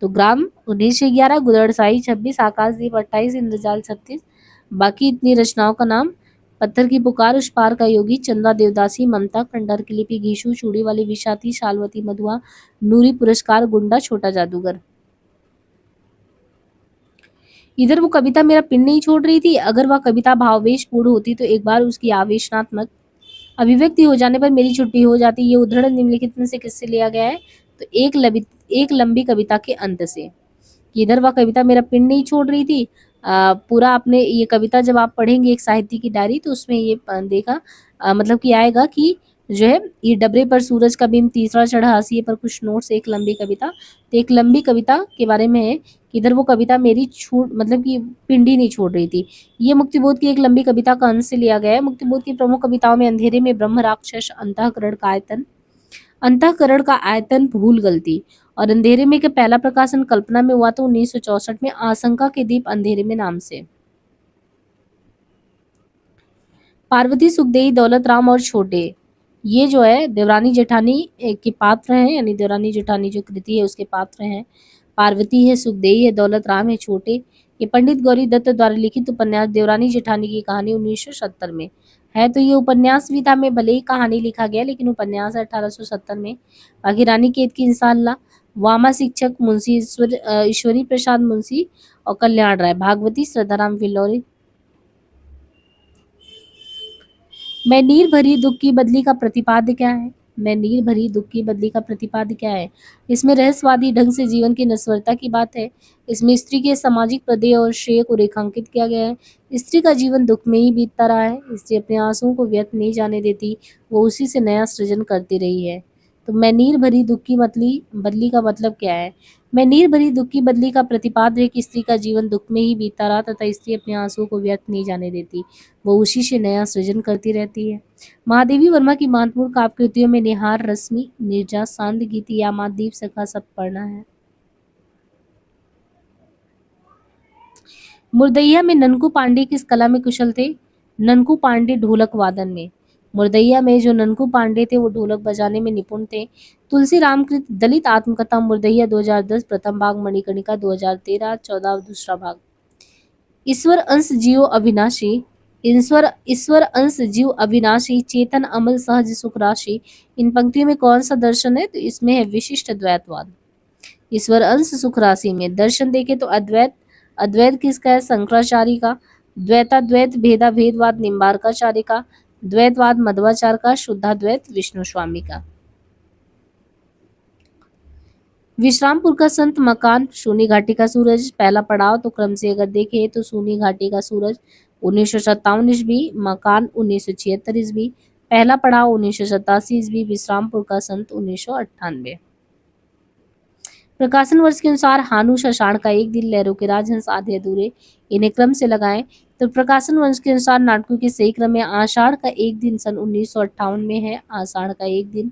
तो ग्राम 1911, गुदड़साई 26, आकाशदीप 28, इंद्रजाल 36। बाकी इतनी रचनाओं का नाम पत्थर की पुकार, उस पार का योगी, चंदा, देवदासी, ममता, खंडहर की लिपि, घीशु, चूड़ी वाली, बिशाती, शालवती, मधुआ, नूरी, पुरस्कार, गुंडा, छोटा जादूगर। इधर वो कविता मेरा पिन नहीं छोड़ रही थी। अगर वह कविता भावावेशपूर्ण होती तो एक बार उसकी आवेशनात्मक अभिव्यक्ति हो जाने पर मेरी छुट्टी हो जाती। ये उद्धरण निम्नलिखित में से किससे लिया गया है? तो एक लंबी कविता के अंत से। इधर वह कविता मेरा पिन नहीं छोड़ रही थी। पूरा आपने ये कविता जब आप पढ़ेंगे एक साहित्य की डायरी, तो उसमें ये देखा मतलब कि आएगा कि जो है ये डबरे पर सूरज का बिंब, तीसरा चढ़ा हाशिए पर, कुछ नोट्स, एक लंबी कविता। तो एक लंबी कविता के बारे में है कि इधर वो कविता मेरी छूट मतलब कि पिंडी नहीं छोड़ रही थी। ये मुक्तिबोध की एक लंबी कविता का अंश से लिया गया है। मुक्तिबोध की प्रमुख कविताओं में अंधेरे में ब्रह्म, राक्षस, अंतःकरण का आयतन, भूल, गलती और अंधेरे में का पहला प्रकाशन कल्पना में हुआ था 1964 में, आशंका के दीप अंधेरे में नाम से। पार्वती, सुखदेई, दौलत राम और छोटे, ये जो है देवरानी जेठानी के पात्र हैं, यानी देवरानी जेठानी जो कृति है उसके पात्र हैं। पार्वती है, सुखदेई है, दौलत राम है, छोटे। ये पंडित गौरी दत्त द्वारा लिखित उपन्यास देवरानी जेठानी की कहानी 1970 में है। तो ये उपन्यास भी था, में भले ही कहानी लिखा गया लेकिन उपन्यास है 1870 में। बाकी रानी केत की इंसाल्लाह, वामा शिक्षक, मुंशी ईश्वरी प्रसाद मुंशी और कल्याण राय, भागवती, श्रद्धाराम विल्लोरी। मैं नीर भरी दुख की बदली का प्रतिपाद्य क्या है? मैं नीर भरी दुख की बदली का प्रतिपाद्य क्या है? इसमें रहस्यवादी ढंग से जीवन की नश्वरता की बात है। इसमें स्त्री के सामाजिक प्रदेय और श्रेय को रेखांकित किया गया है। स्त्री का जीवन दुख में ही बीतता रहा है। स्त्री अपने आंसुओं को व्यर्थ नहीं जाने देती, वो उसी से नया सृजन करती रही है। तो मैं नीर भरी दुख की बदली का मतलब क्या है? मैं नीर भरी दुख की बदली का प्रतिपाद्य है कि स्त्री का जीवन दुख में ही बीतता रहा तथा स्त्री अपने आंसुओं को व्यर्थ नहीं जाने देती, वो उसी से नया सृजन करती रहती है। महादेवी वर्मा की महत्वपूर्ण काव्य कृतियों में निहार, रश्मि, नीरजा, सांद गीति, यामादीप, सखा सब पढ़ना है। मुर्दैया में ननकू पांडे किस कला में कुशल थे? ननकू पांडे ढोलक वादन में। मुर्दैया में जो ननकू पांडे थे वो ढोलक बजाने में निपुण थे। तुलसी राम कृत दलित आत्मकथा मुर्दैया 2010, प्रथम भाग, मणिकर्णिका 2013, 14 दूसरा भाग। ईश्वर अंश जीव अविनाशी, ईश्वर अंश जीव अविनाशी, चेतन अमल सहज सुख राशि। इन पंक्तियों में कौन सा दर्शन है? तो इसमें है विशिष्ट द्वैतवाद। ईश्वर अंश सुख राशि में दर्शन देखे तो अद्वैत, अद्वैत किसका है? शंकराचार्य का। द्वैताद्वैत, भेदा भेदवाद निम्बारकाचार्य का। द्वैतवाद मध्वाचार्य का। शुद्धाद्वैत विष्णु स्वामी का। विश्रामपुर का संत मकान, शून्य घाटी का सूरज। पहला पड़ाव तो क्रम से अगर देखें तो शून्य घाटी का सूरज 1957 ईस्वी, मकान 1976 ईस्वी, पहला पड़ाव 1987 ईस्वी, विश्रामपुर का संत 1998। प्रकाशन वर्ष के अनुसार हानुष, आषाढ़ का एक दिन, लहरों के राजहंस, आधे अधूरे, इन्हें क्रम से लगाएं। तो प्रकाशन वर्ष के अनुसार नाटकों के सही क्रम में आषाढ़ का एक दिन सन 1958 में है, आषाढ़ का एक दिन।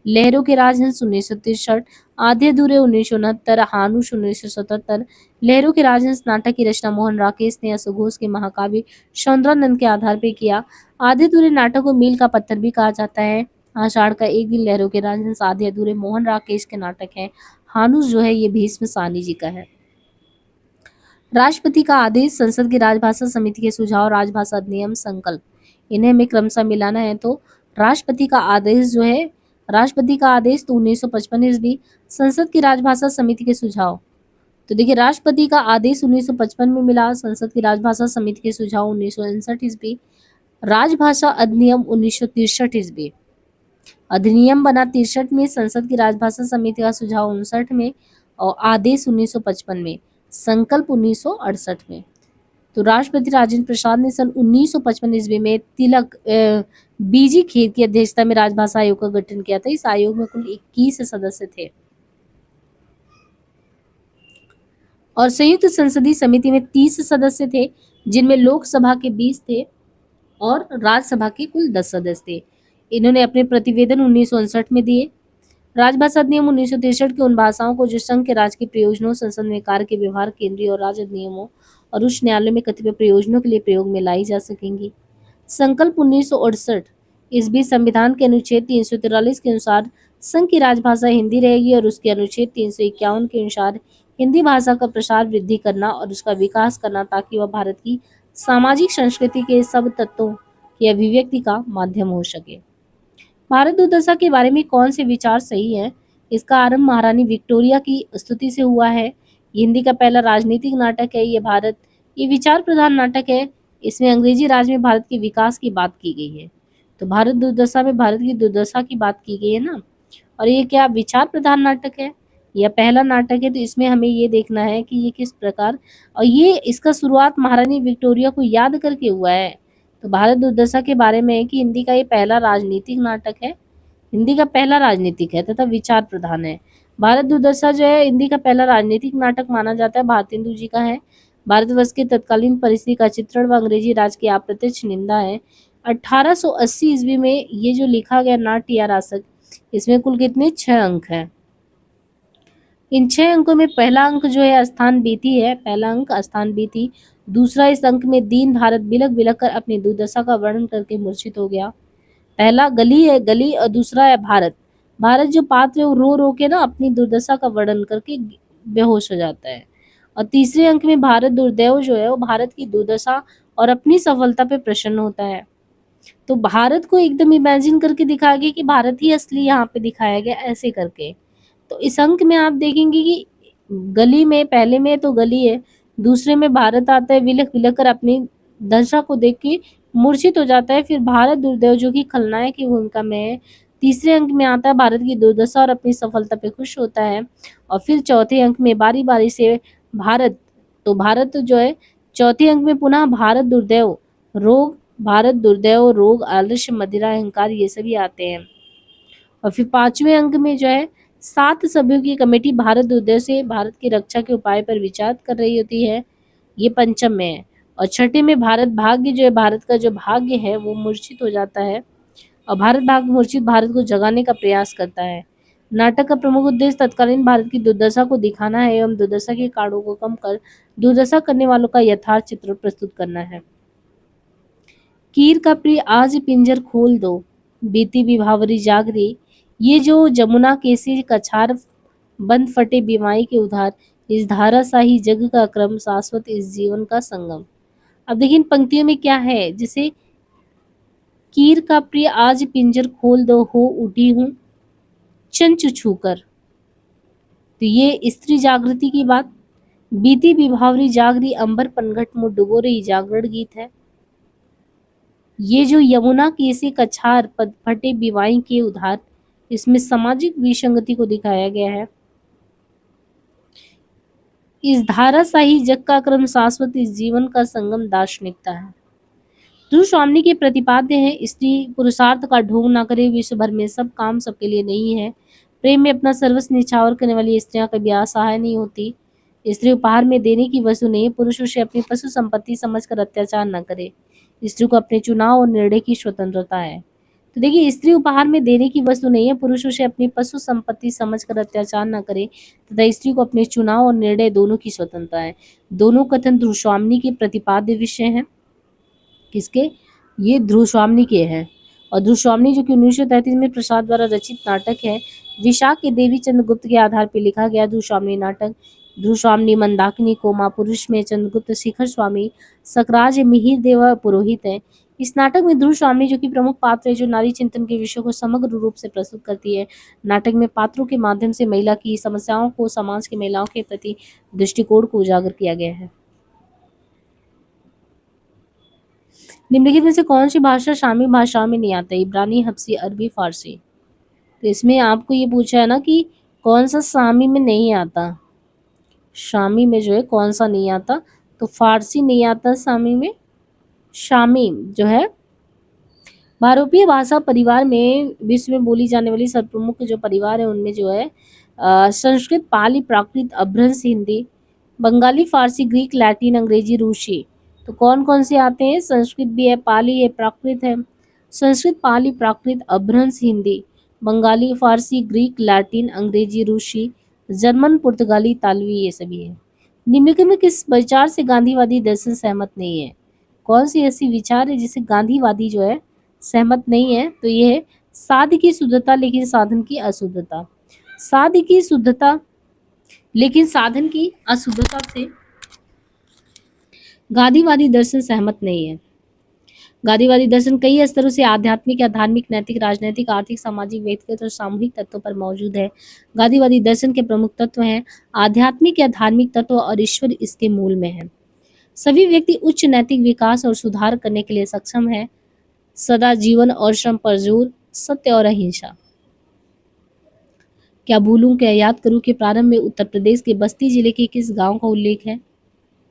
लहरों के राजहंस 1963, आधे अधूरे 1969, हानुश 1977। लहरों के राजहंस नाटक की रचना मोहन राकेश ने असुघोष के महाकाव्य सौंदरानंद के आधार पर किया। आधे अधूरे नाटक को मील का पत्थर भी कहा जाता है। आषाढ़ का एक दिन लहरों के राजहंस आधे अधूरे मोहन राकेश के नाटक है। हानुश जो है ये भीष्म सानी जी का है। राष्ट्रपति का आदेश, संसद की राजभाषा समिति के सुझाव, राजभाषा अधिनियम, संकल्प, इन्हें हमें क्रमशः मिलाना है। तो राष्ट्रपति का आदेश जो है, राष्ट्रपति का आदेश तो 1955 ईस्वी, संसद की राजभाषा समिति के सुझाव, तो देखिए राष्ट्रपति का आदेश 1955 में मिला, संसद की राजभाषा समिति के सुझाव 1959 ईस्वी, राजभाषा अधिनियम 1963 ईस्वी। अधिनियम बना 63 में, संसद की राजभाषा समिति का सुझाव 59 में और आदेश 1955 में, संकल्प 1968 में। तो राष्ट्रपति राजेंद्र प्रसाद ने सन 1955 ईस्वी में तिलक बीजी खेर की अध्यक्षता में राजभाषा आयोग का गठन किया था। इस आयोग में कुल 21 सदस्य थे और संयुक्त संसदीय समिति में 30 सदस्य थे, जिनमें लोकसभा के 20 थे और राज्यसभा के कुल 10 सदस्य थे। इन्होंने अपने प्रतिवेदन 1959 में दिए। राजभाषा अधिनियम 1963 की उन भाषाओं को जो संघ के राज्य के प्रयोजनों, संसद में कार्य के व्यवहार, केंद्रीय और राज्य अधिनियमों और उच्च न्यायालय में कतिपय प्रयोजनों के लिए प्रयोग में लाई जा सकेंगी। संकल्प 1968 इस बीच संविधान के अनुच्छेद 343 के अनुसार संघ की राजभाषा हिंदी रहेगी और उसके अनुच्छेद 351 के अनुसार हिंदी भाषा का प्रसार, वृद्धि करना और उसका विकास करना, ताकि वह भारत की सामाजिक संस्कृति के सब तत्वों की अभिव्यक्ति का माध्यम हो सके। भारत दुर्दशा के बारे में कौन से विचार सही है? इसका आरंभ महारानी विक्टोरिया की स्तुति से हुआ है। ये हिंदी का पहला राजनीतिक नाटक है। ये विचार प्रधान नाटक है। इसमें अंग्रेजी राज में भारत के विकास की बात की गई है। तो भारत दुर्दशा में भारत की दुर्दशा की बात की गई है ना। और ये क्या विचार प्रधान नाटक है? यह पहला नाटक है। तो इसमें हमें ये देखना है कि ये किस प्रकार, और ये इसका शुरुआत महारानी विक्टोरिया को याद करके हुआ है। तो भारत दुर्दशा के बारे में है कि हिंदी का ये पहला राजनीतिक नाटक है, हिंदी का पहला राजनीतिक है तथा विचार प्रधान है। भारत दुर्दशा जो है हिंदी का पहला राजनीतिक नाटक माना जाता है, भारतेंदु जी का है। भारतवर्ष के तत्कालीन परिस्थिति का चित्रण व अंग्रेजी राज की अप्रत्यक्ष निंदा है। 1880 ईस्वी में ये जो लिखा गया नाट्य या रासक, इसमें कुल कितने 6 अंक हैं। इन 6 अंकों में पहला अंक जो है स्थान बीती है, पहला अंक स्थान बीती। दूसरा, इस अंक में दीन भारत बिलख बिलख कर अपनी दुर्दशा का वर्णन करके मूर्छित हो गया। पहला गली है, गली, और दूसरा है भारत। भारत जो पात्र है वो रो रो के ना अपनी दुर्दशा का वर्णन करके बेहोश हो जाता है। और तीसरे अंक में भारत दुर्दैव जो है वो भारत की दुर्दशा और अपनी सफलता पे प्रसन्न होता है। तो भारत को एकदम इमेजिन करके दिखाया गया कि भारत ही असली यहाँ पे दिखाया गया, ऐसे करके। तो इस अंक में आप देखेंगे कि गली में, पहले में तो गली है, दूसरे में भारत आता है, विलख विलख कर अपनी दशा को देख के मूर्छित हो जाता है। फिर भारत दुर्दैव जो कि खलनायक की भूमिका में है। तीसरे अंक में आता है भारत की दुर्दशा और अपनी सफलता पे खुश होता है। और फिर चौथे अंक में बारी बारी से भारत, तो भारत जो है चौथे अंक में पुनः भारत दुर्दैव, रोग, भारत दुर्दैव, रोग, आलस्य, मदिरा, अहंकार, ये सभी आते हैं। और फिर 5वें अंक में जो है 7 सभ्यों की कमेटी भारत दुर्दैव से भारत की रक्षा के उपाय पर विचार कर रही होती है, ये पंचम में है। और छठे में भारत भाग्य जो है, भारत का जो भाग्य है वो मूर्छित हो जाता है और भारत भाग्य मूर्छित भारत को जगाने का प्रयास करता है। नाटक का प्रमुख उद्देश्य तत्कालीन भारत की दुर्दशा को दिखाना है एवं दुर्दशा के कारणों को कम कर दुर्दशा करने वालों का यथार्थ चित्र प्रस्तुत करना है। कीर का प्रिय आज पिंजर खोल दो, बीती विभावरी जागरी, ये जो जमुना केसी कछार बंद फटे बीमाई के उधार, इस धारा शाही जग का क्रम, शाश्वत इस जीवन का संगम। अब देखिए इन पंक्तियों में क्या है, जैसे कीर का प्रिय आज पिंजर खोल दो, हो उठी हूँ चंचु छूकर, तो ये स्त्री जागृति की बात। बीती विभावरी जागरी, अंबर पनघट मुँह डुबो रही, जागरण गीत है। ये जो यमुना केसी कछार फटे बीवाई के उधार, इसमें सामाजिक विसंगति को दिखाया गया है। इस धाराशाही जग का क्रम, शाश्वत इस जीवन का संगम, दार्शनिकता है। ध्रुव स्वामी के प्रतिपाद्य है, स्त्री पुरुषार्थ का ढोंग न करे, विश्व भर में सब काम सबके लिए नहीं है। प्रेम में अपना सर्वस्व निछावर करने वाली स्त्रियां कभी असहाय नहीं होती। स्त्री उपहार में देने की वस्तु नहीं, पुरुष उसे अपनी पशु संपत्ति समझकर अत्याचार न करे। स्त्री को अपने चुनाव और निर्णय की स्वतंत्रता है। तो देखिए, स्त्री उपहार में देने की वस्तु नहीं है, पुरुषों से अपनी पशु संपत्ति समझकर अत्याचार न करे तथा स्त्री को अपने चुनाव और निर्णय दोनों की स्वतंत्रता है। दोनों कथन ध्रुवस्वामिनी के प्रतिपाद्य विषय हैं। किसके? ये ध्रुवस्वामिनी के हैं। और ध्रुवस्वामिनी जो कि 1933 में प्रसाद द्वारा रचित नाटक है। विशाख के देवी चंद्रगुप्त के आधार पर लिखा गया ध्रुवस्वामिनी नाटक। ध्रुवस्वामिनी मंदाकिनी कोमा पुरुष में चंद्रगुप्त शिखर स्वामी सकराज मिहिर देवा पुरोहित है। इस नाटक में ध्रुवस्वामिनी जो कि प्रमुख पात्र है, जो नारी चिंतन के विषयों को समग्र रूप से प्रस्तुत करती है। नाटक में पात्रों के माध्यम से महिला की समस्याओं को, समाज की महिलाओं के प्रति दृष्टिकोण को उजागर किया गया है। निम्नलिखित में से कौन सी भाषा शामी भाषाओं में नहीं आता? इब्रानी, हब्सी, अरबी, फारसी। तो इसमें आपको ये पूछा है ना कि कौन सा शामी में नहीं आता। शामी में जो है कौन सा नहीं आता? तो फारसी नहीं आता शामी में। शामी जो है भारतीय भाषा परिवार में विश्व में बोली जाने वाली सर्वप्रमुख जो परिवार है उनमें जो है संस्कृत, पाली, प्राकृत, अभ्रंश, हिंदी, बंगाली, फारसी, ग्रीक, लैटिन, अंग्रेजी, रूसी। तो कौन कौन से आते हैं? संस्कृत भी है, पाली है, प्राकृत है। संस्कृत, पाली, प्राकृत, अभ्रंश, हिंदी, बंगाली, फारसी, ग्रीक, लैटिन, अंग्रेजी, रूसी, जर्मन, पुर्तगाली, इतालवी, ये सभी है। निम्नलिखित में किस विचार से गांधीवादी दर्शन सहमत नहीं है? कौन सी ऐसी विचार है जिसे गांधीवादी जो है सहमत नहीं है? तो ये है साध्य की शुद्धता लेकिन साधन की अशुद्धता। साध्य की शुद्धता लेकिन साधन की अशुद्धता से गांधीवादी दर्शन सहमत नहीं है। गांधीवादी दर्शन कई स्तरों से आध्यात्मिक या धार्मिक, नैतिक, राजनैतिक, आर्थिक, सामाजिक, व्यक्तिगत और सामूहिक तत्वों पर मौजूद है। गांधीवादी दर्शन के प्रमुख तत्व हैं आध्यात्मिक या धार्मिक तत्व और ईश्वर इसके मूल में है। सभी व्यक्ति उच्च नैतिक विकास और सुधार करने के लिए सक्षम है। सदा जीवन और श्रम पर जोर, सत्य और अहिंसा। क्या भूलूं क्या याद करूं के प्रारंभ में उत्तर प्रदेश के बस्ती जिले के किस गांव का उल्लेख है?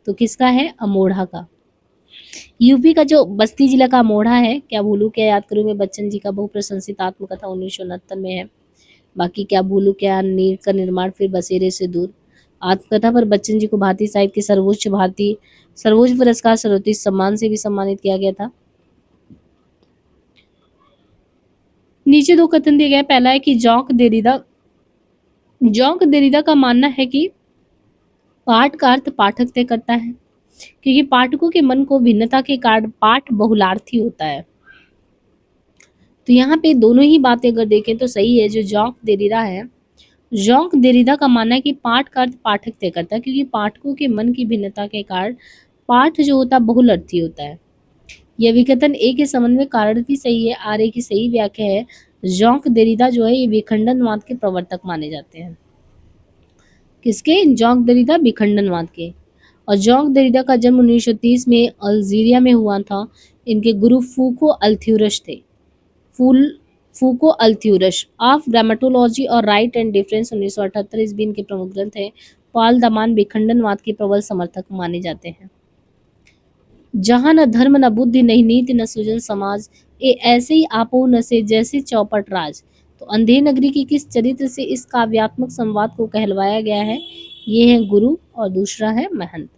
तो किसका है? अमोढ़ा का। यूपी का जो बस्ती जिला का अमोढ़ा है, क्या भूलूं क्या याद करूं में बच्चन जी का बहुप्रशंसित आत्मकथा 1969 में है। बाकी क्या भूलूं क्या नीर का निर्माण फिर बसेरे से दूर। आत्मकथा पर बच्चन जी को भारतीय साहित्य के सर्वोच्च पुरस्कार सर्वोत्तम सम्मान से भी सम्मानित किया गया था। नीचे दो कथन दिए गए। पहला है कि जॉक देरिदा का मानना है कि पाठ का अर्थ पाठक तय करता है, क्योंकि पाठकों के मन को भिन्नता के कारण पाठ बहुलार्थी होता है। तो यहाँ पे दोनों ही बातें अगर देखें तो सही है। जो जॉक देरिदा का मानना है कि पाठ का अर्थ पाठक तय करता है, क्योंकि पाठकों के मन की भिन्नता के कारण पाठ जो होता है बहुलर्थी होता है। यह विकथन ए के संबंध में कारण भी सही है। आर ए की सही व्याख्या है। जॉक देरिदा जो है ये विखंडनवाद के प्रवर्तक माने जाते हैं। किसके? जॉक देरिदा विखंडनवाद के। और जॉक देरिदा का जन्म 1930 में अल्जीरिया में हुआ था। इनके गुरु फूको अल्थ्यूरस थे। फूको अल्थ्यूरस ऑफ ग्रामेटोलॉजी और राइट एंड डिफरेंस 1978 ईस्वी इनके प्रमुख ग्रंथ है। पॉल दमान विखंडनवाद के प्रबल समर्थक माने जाते हैं। जहाँ न धर्म न बुद्धि नहीं नीति न सुजन समाज, ए ऐसे ही आपो न से जैसे चौपट राज। तो अंधेर नगरी की किस चरित्र से इस काव्यात्मक संवाद को कहलवाया गया है? ये है गुरु और दूसरा है महंत।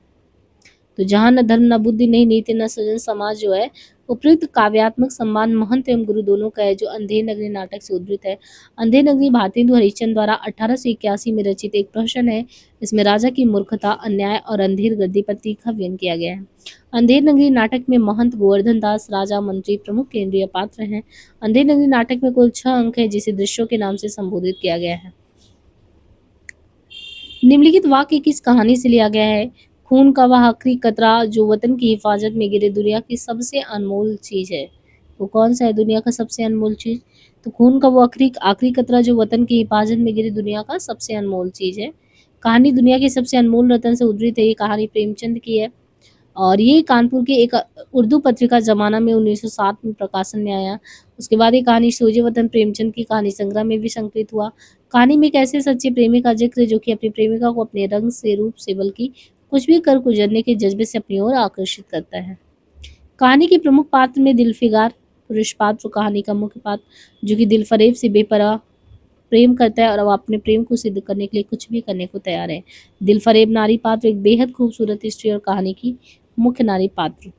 तो जहाँ न धर्म न बुद्धि नहीं नीति न सुजन समाज जो है उपयुक्त काव्यात्मक सम्मान महंत एवं गुरु दोनों का है, जो अंधेर नगरी नाटक से उद्धृत है। अंधेर नगरी भारतेंदु हरिश्चंद्र द्वारा 1881 में रचित एक प्रहसन है। इसमें राजा की मूर्खता, अन्याय और अंधेर गर्दी पर तीखा व्यंग्य किया गया है। अंधेर नगरी नाटक में महंत गोवर्धन दास, राजा, मंत्री प्रमुख केंद्रीय पात्र हैं। अंधेर नगरी नाटक में कुल 6 अंक है, जिसे दृश्यों के नाम से संबोधित किया गया है। निम्नलिखित वाक्य किस कहानी से लिया गया है? खून का वह आखिरी कतरा जो वतन की हिफाजत में गिरे दुनिया की सबसे अनमोल चीज है। वो कौन सा है दुनिया का सबसे अनमोल चीज? तो खून का वो आखिरी कतरा जो वतन की हिफाजत में गिरे दुनिया का सबसे अनमोल चीज है। कहानी दुनिया के सबसे अनमोल रतन से उद्धृत है। ये कहानी प्रेमचंद की है और ये कानपुर के एक उर्दू पत्रिका जमाना में 1907 में प्रकाशन में आया। उसके बाद ये कहानी सूर्य वतन प्रेमचंद की कहानी संग्रह में भी संकलित हुआ। कहानी में एक ऐसे सच्चे प्रेमी का जिक्र है जो कि अपनी प्रेमिका को अपने रंग से, रूप से, बल्कि कुछ भी कर गुजरने के जज्बे से अपनी ओर आकर्षित करता है। कहानी के प्रमुख पात्र में दिलफिगार पुरुष पात्र, कहानी का मुख्य पात्र जो कि दिलफरेब से बेपरवाह प्रेम करता है और वह अपने प्रेम को सिद्ध करने के लिए कुछ भी करने को तैयार है। दिलफरेब नारी पात्र एक बेहद खूबसूरत स्त्री और कहानी की मुख्य नारी पात्र।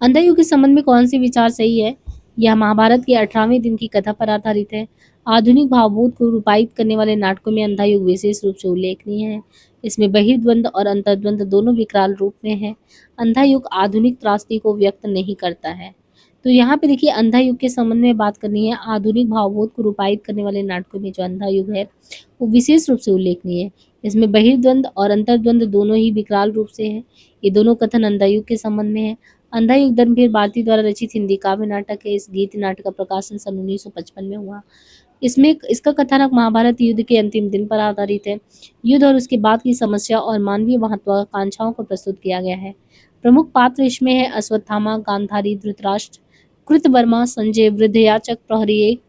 अंधा युग के संबंध में कौन सी विचार सही है? यह महाभारत के 18वें दिन की कथा पर आधारित है। आधुनिक भावबोध को रूपायित करने वाले नाटकों में अंधा युग विशेष रूप से उल्लेखनीय है। इसमें बहिर्द्वंद और अंतर्द्वंद दोनों विकराल रूप में है। अंधा युग आधुनिक त्रासदी को व्यक्त नहीं करता है। तो यहाँ पे देखिए अंधा युग के संबंध में बात करनी है। आधुनिक भावबोध को रूपायित करने वाले नाटकों में जो अंधा युग है वो विशेष रूप से उल्लेखनीय है। इसमें बहिर्द्वंद और अंतर्द्वंद दोनों ही विकराल रूप से है। ये दोनों कथन अंधा युग के संबंध में है। अंधा युग धर्मवीर भारती द्वारा रचित हिंदी काव्य नाटक है। इस गीत नाटक का प्रकाशन सन 1955 में हुआ। इसमें इसका कथानक महाभारत युद्ध के अंतिम दिन पर आधारित है। युद्ध और उसके बाद की समस्या और मानवीय महत्वाकांक्षाओं को प्रस्तुत किया गया है। प्रमुख पात्र इसमें है अश्वत्थामा, गांधारी, धृतराष्ट्र, कृतवर्मा, संजय, वृद्धयाचक, प्रहरी 1,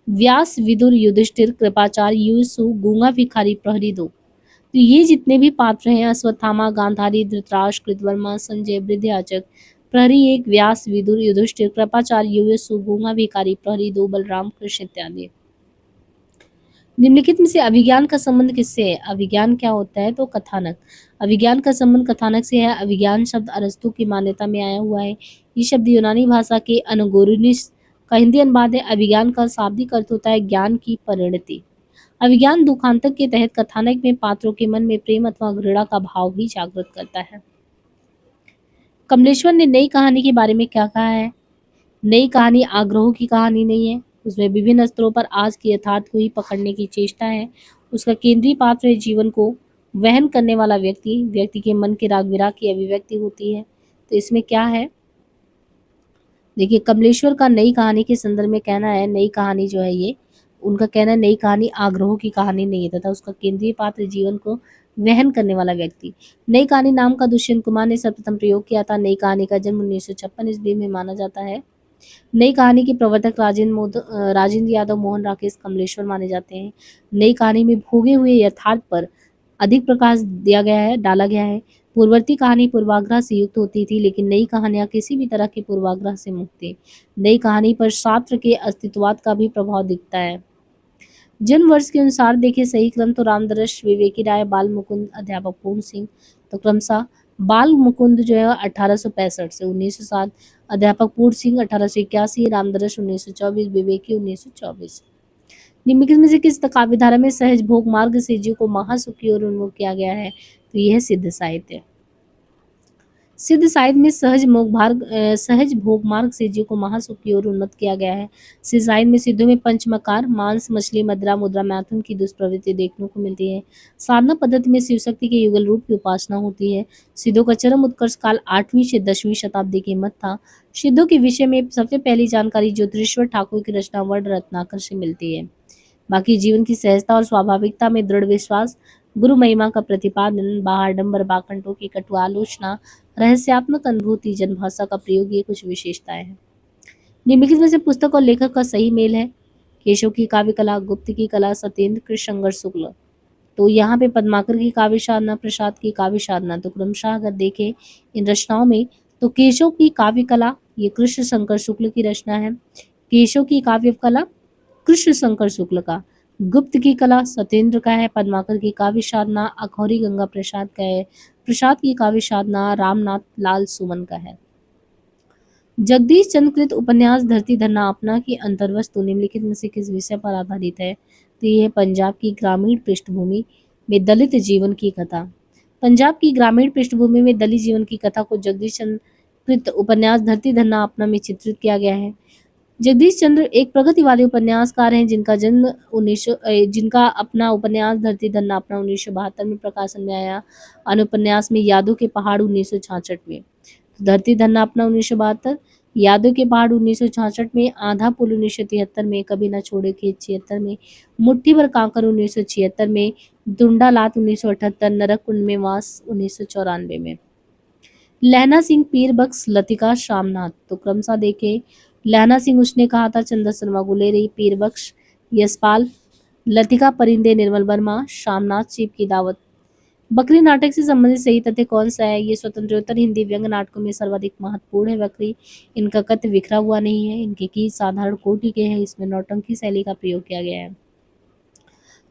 व्यास, विदुर, युधिष्ठिर, कृपाचार्य, युसु, गूंगा भिखारी, प्रहरी 2। तो ये जितने भी पात्र हैं अश्वत्थामा, गांधारी, धृतराष्ट्र, कृतवर्मा, संजय, वृद्धयाचक, प्रहरी 1, व्यास, विदुर, युधिष्ठिर, कृपाचार्य, युयसु, गूंगा भिखारी, प्रहरी 2, बलराम, कृष्ण इत्यादि। निम्नलिखित में से अभिज्ञान का संबंध किससे है? अभिज्ञान क्या होता है? तो कथानक। अभिज्ञान का संबंध कथानक से है। अभिज्ञान शब्द अरस्तु की मान्यता में आया हुआ है। ये शब्द यूनानी भाषा के अनगोरिनिस का हिंदी अनुवाद है। अभिज्ञान का शाब्दिक अर्थ होता है ज्ञान की परिणति। अभिज्ञान दुखांतक के तहत कथानक में पात्रों के मन में प्रेम अथवा घृणा का भाव भी जागृत करता है। कमलेश्वर ने नई कहानी के बारे में क्या कहा है? नई कहानी आग्रहों की कहानी नहीं है। उसमें विभिन्न स्तरों पर आज के यथार्थ को ही पकड़ने की चेष्टा है। उसका केंद्रीय पात्र है जीवन को वहन करने वाला व्यक्ति। व्यक्ति के मन के राग विराग की अभिव्यक्ति होती है। तो इसमें क्या है? देखिए कमलेश्वर का नई कहानी के संदर्भ में कहना है, नई कहानी जो है ये उनका कहना है, नई कहानी आग्रहों की कहानी नहीं है तथा उसका केंद्रीय पात्र जीवन को वहन करने वाला व्यक्ति। नई कहानी नाम का दुष्यंत कुमार ने सर्वप्रथम प्रयोग किया था। नई कहानी का जन्म 1956 ईस्वी में माना जाता है। नई कहानी के प्रवर्तक राजेंद्र यादव, मोहन राकेश कमलेश्वर माने जाते हैं। नई कहानी में भोगे हुए यथार्थ पर अधिक प्रकाश डाला गया है। पूर्ववर्ती कहानी पूर्वाग्रह से युक्त होती थी, लेकिन नई कहानियां किसी भी तरह के पूर्वाग्रह से मुक्त थी। नई कहानी पर शास्त्र के अस्तित्ववाद का भी प्रभाव दिखता है। जन्म वर्ष के अनुसार देखें सही क्रम तो रामदरस, विवेकी राय, बाल मुकुंद, अध्यापक पूर्ण सिंह। तो क्रमशः बाल मुकुंद जो है 1865 से 1907, अध्यापक पूर्ण सिंह 1881, रामदरस 1924, विवेकी 1924। निम्नलिखित में से किस काव्यधारा में सहज भोग मार्ग से जीव को महासुख की ओर उन्मुख किया गया है? तो यह है सिद्ध साहित्य। सिद्ध साहित्य में सहज भोग मार्ग से जीव को महासुख की ओर उन्नत किया गया है। सिद्ध साहित्य में सिद्धों में पंचमकार, मांस, मछली, मदिरा, मुद्रा, मैथुन की दुष्प्रवृत्ति देखने को मिलती है। साधना पद्धति में शिव शक्ति के युगल रूप की उपासना होती है। सिद्धों का चरम उत्कर्ष काल 8वीं से 10वीं शताब्दी के मध्य था। सिद्धों के विषय में सबसे पहली जानकारी ज्योतिषवर ठाकुर की रचना वर्ण रत्नाकर से मिलती है। बाकी जीवन की सहजता और स्वाभाविकता में दृढ़ विश्वास, गुरु महिमा का प्रतिपादन, बाहरडंबर बाकंटों की कटु आलोचना, रहस्यात्मक अनुभूति, जनभाषा का प्रयोग, ये कुछ विशेषताएं हैं। निम्नलिखित में से पुस्तक और लेखक का सही मेल है। केशव की काव्य कला, गुप्त की कला, सत्येंद्र कृष्णशंकर शुक्ल। तो यहाँ पे पद्माकर की काव्य साधना, प्रसाद की काव्य साधना। तो क्रमशः अगर देखें इन रचनाओं में तो केशव की काव्य कला ये कृष्ण शंकर शुक्ल की रचना है। केशव की काव्य कला कृष्ण शंकर शुक्ल का, गुप्त की कला सत्येंद्र का है, पद्माकर की काव्य साधना अखौरी गंगा प्रसाद का है, प्रसाद की काव्य साधना रामनाथ लाल सुमन का है। जगदीश चंद्र कृत उपन्यास धरती धरना अपना की अंतर्वस्तु निम्नलिखित में से किस विषय पर आधारित है? तो यह है पंजाब की ग्रामीण पृष्ठभूमि में दलित जीवन की कथा। पंजाब की ग्रामीण पृष्ठभूमि में दलित जीवन की कथा को जगदीश चंद्र कृत उपन्यास धरती धरना अपना में चित्रित किया गया है। जगदीश चंद्र एक प्रगतिवादी उपन्यासकार हैं जिनका अपना उपन्यास धरती धरना अपना 1972 में प्रकाशन में आया। अनुपन्यास में यादों के पहाड़ 1966 में। धरती धरना अपना 1972, यादों के पहाड़ 1966 में, आधा पुल 1973 में, कभी ना छोड़े खेत 76 में, मुट्ठी भर कांकर 1976 में, दुंडा लात 1978, नरक कुंड में वास 1994 में। लहना सिंह, पीर बख्श, लतिका शामनाथ। तो क्रमशः देखें लहना सिंह उसने कहा था, चंदा शर्मा गुलेरी, पीर बख्श यशपाल, लतिका परिंदे निर्मल वर्मा, शामनाथ चीप की दावत। बकरी नाटक से संबंधित सही तथ्य कौन सा है? ये स्वतंत्रोत्तर हिंदी व्यंग्य नाटकों में सर्वाधिक महत्वपूर्ण है। बकरी, इनका कथ्य बिखरा हुआ नहीं है, इनके गीत साधारण कोटि के हैं, इसमें नौटंकी शैली का प्रयोग किया गया है।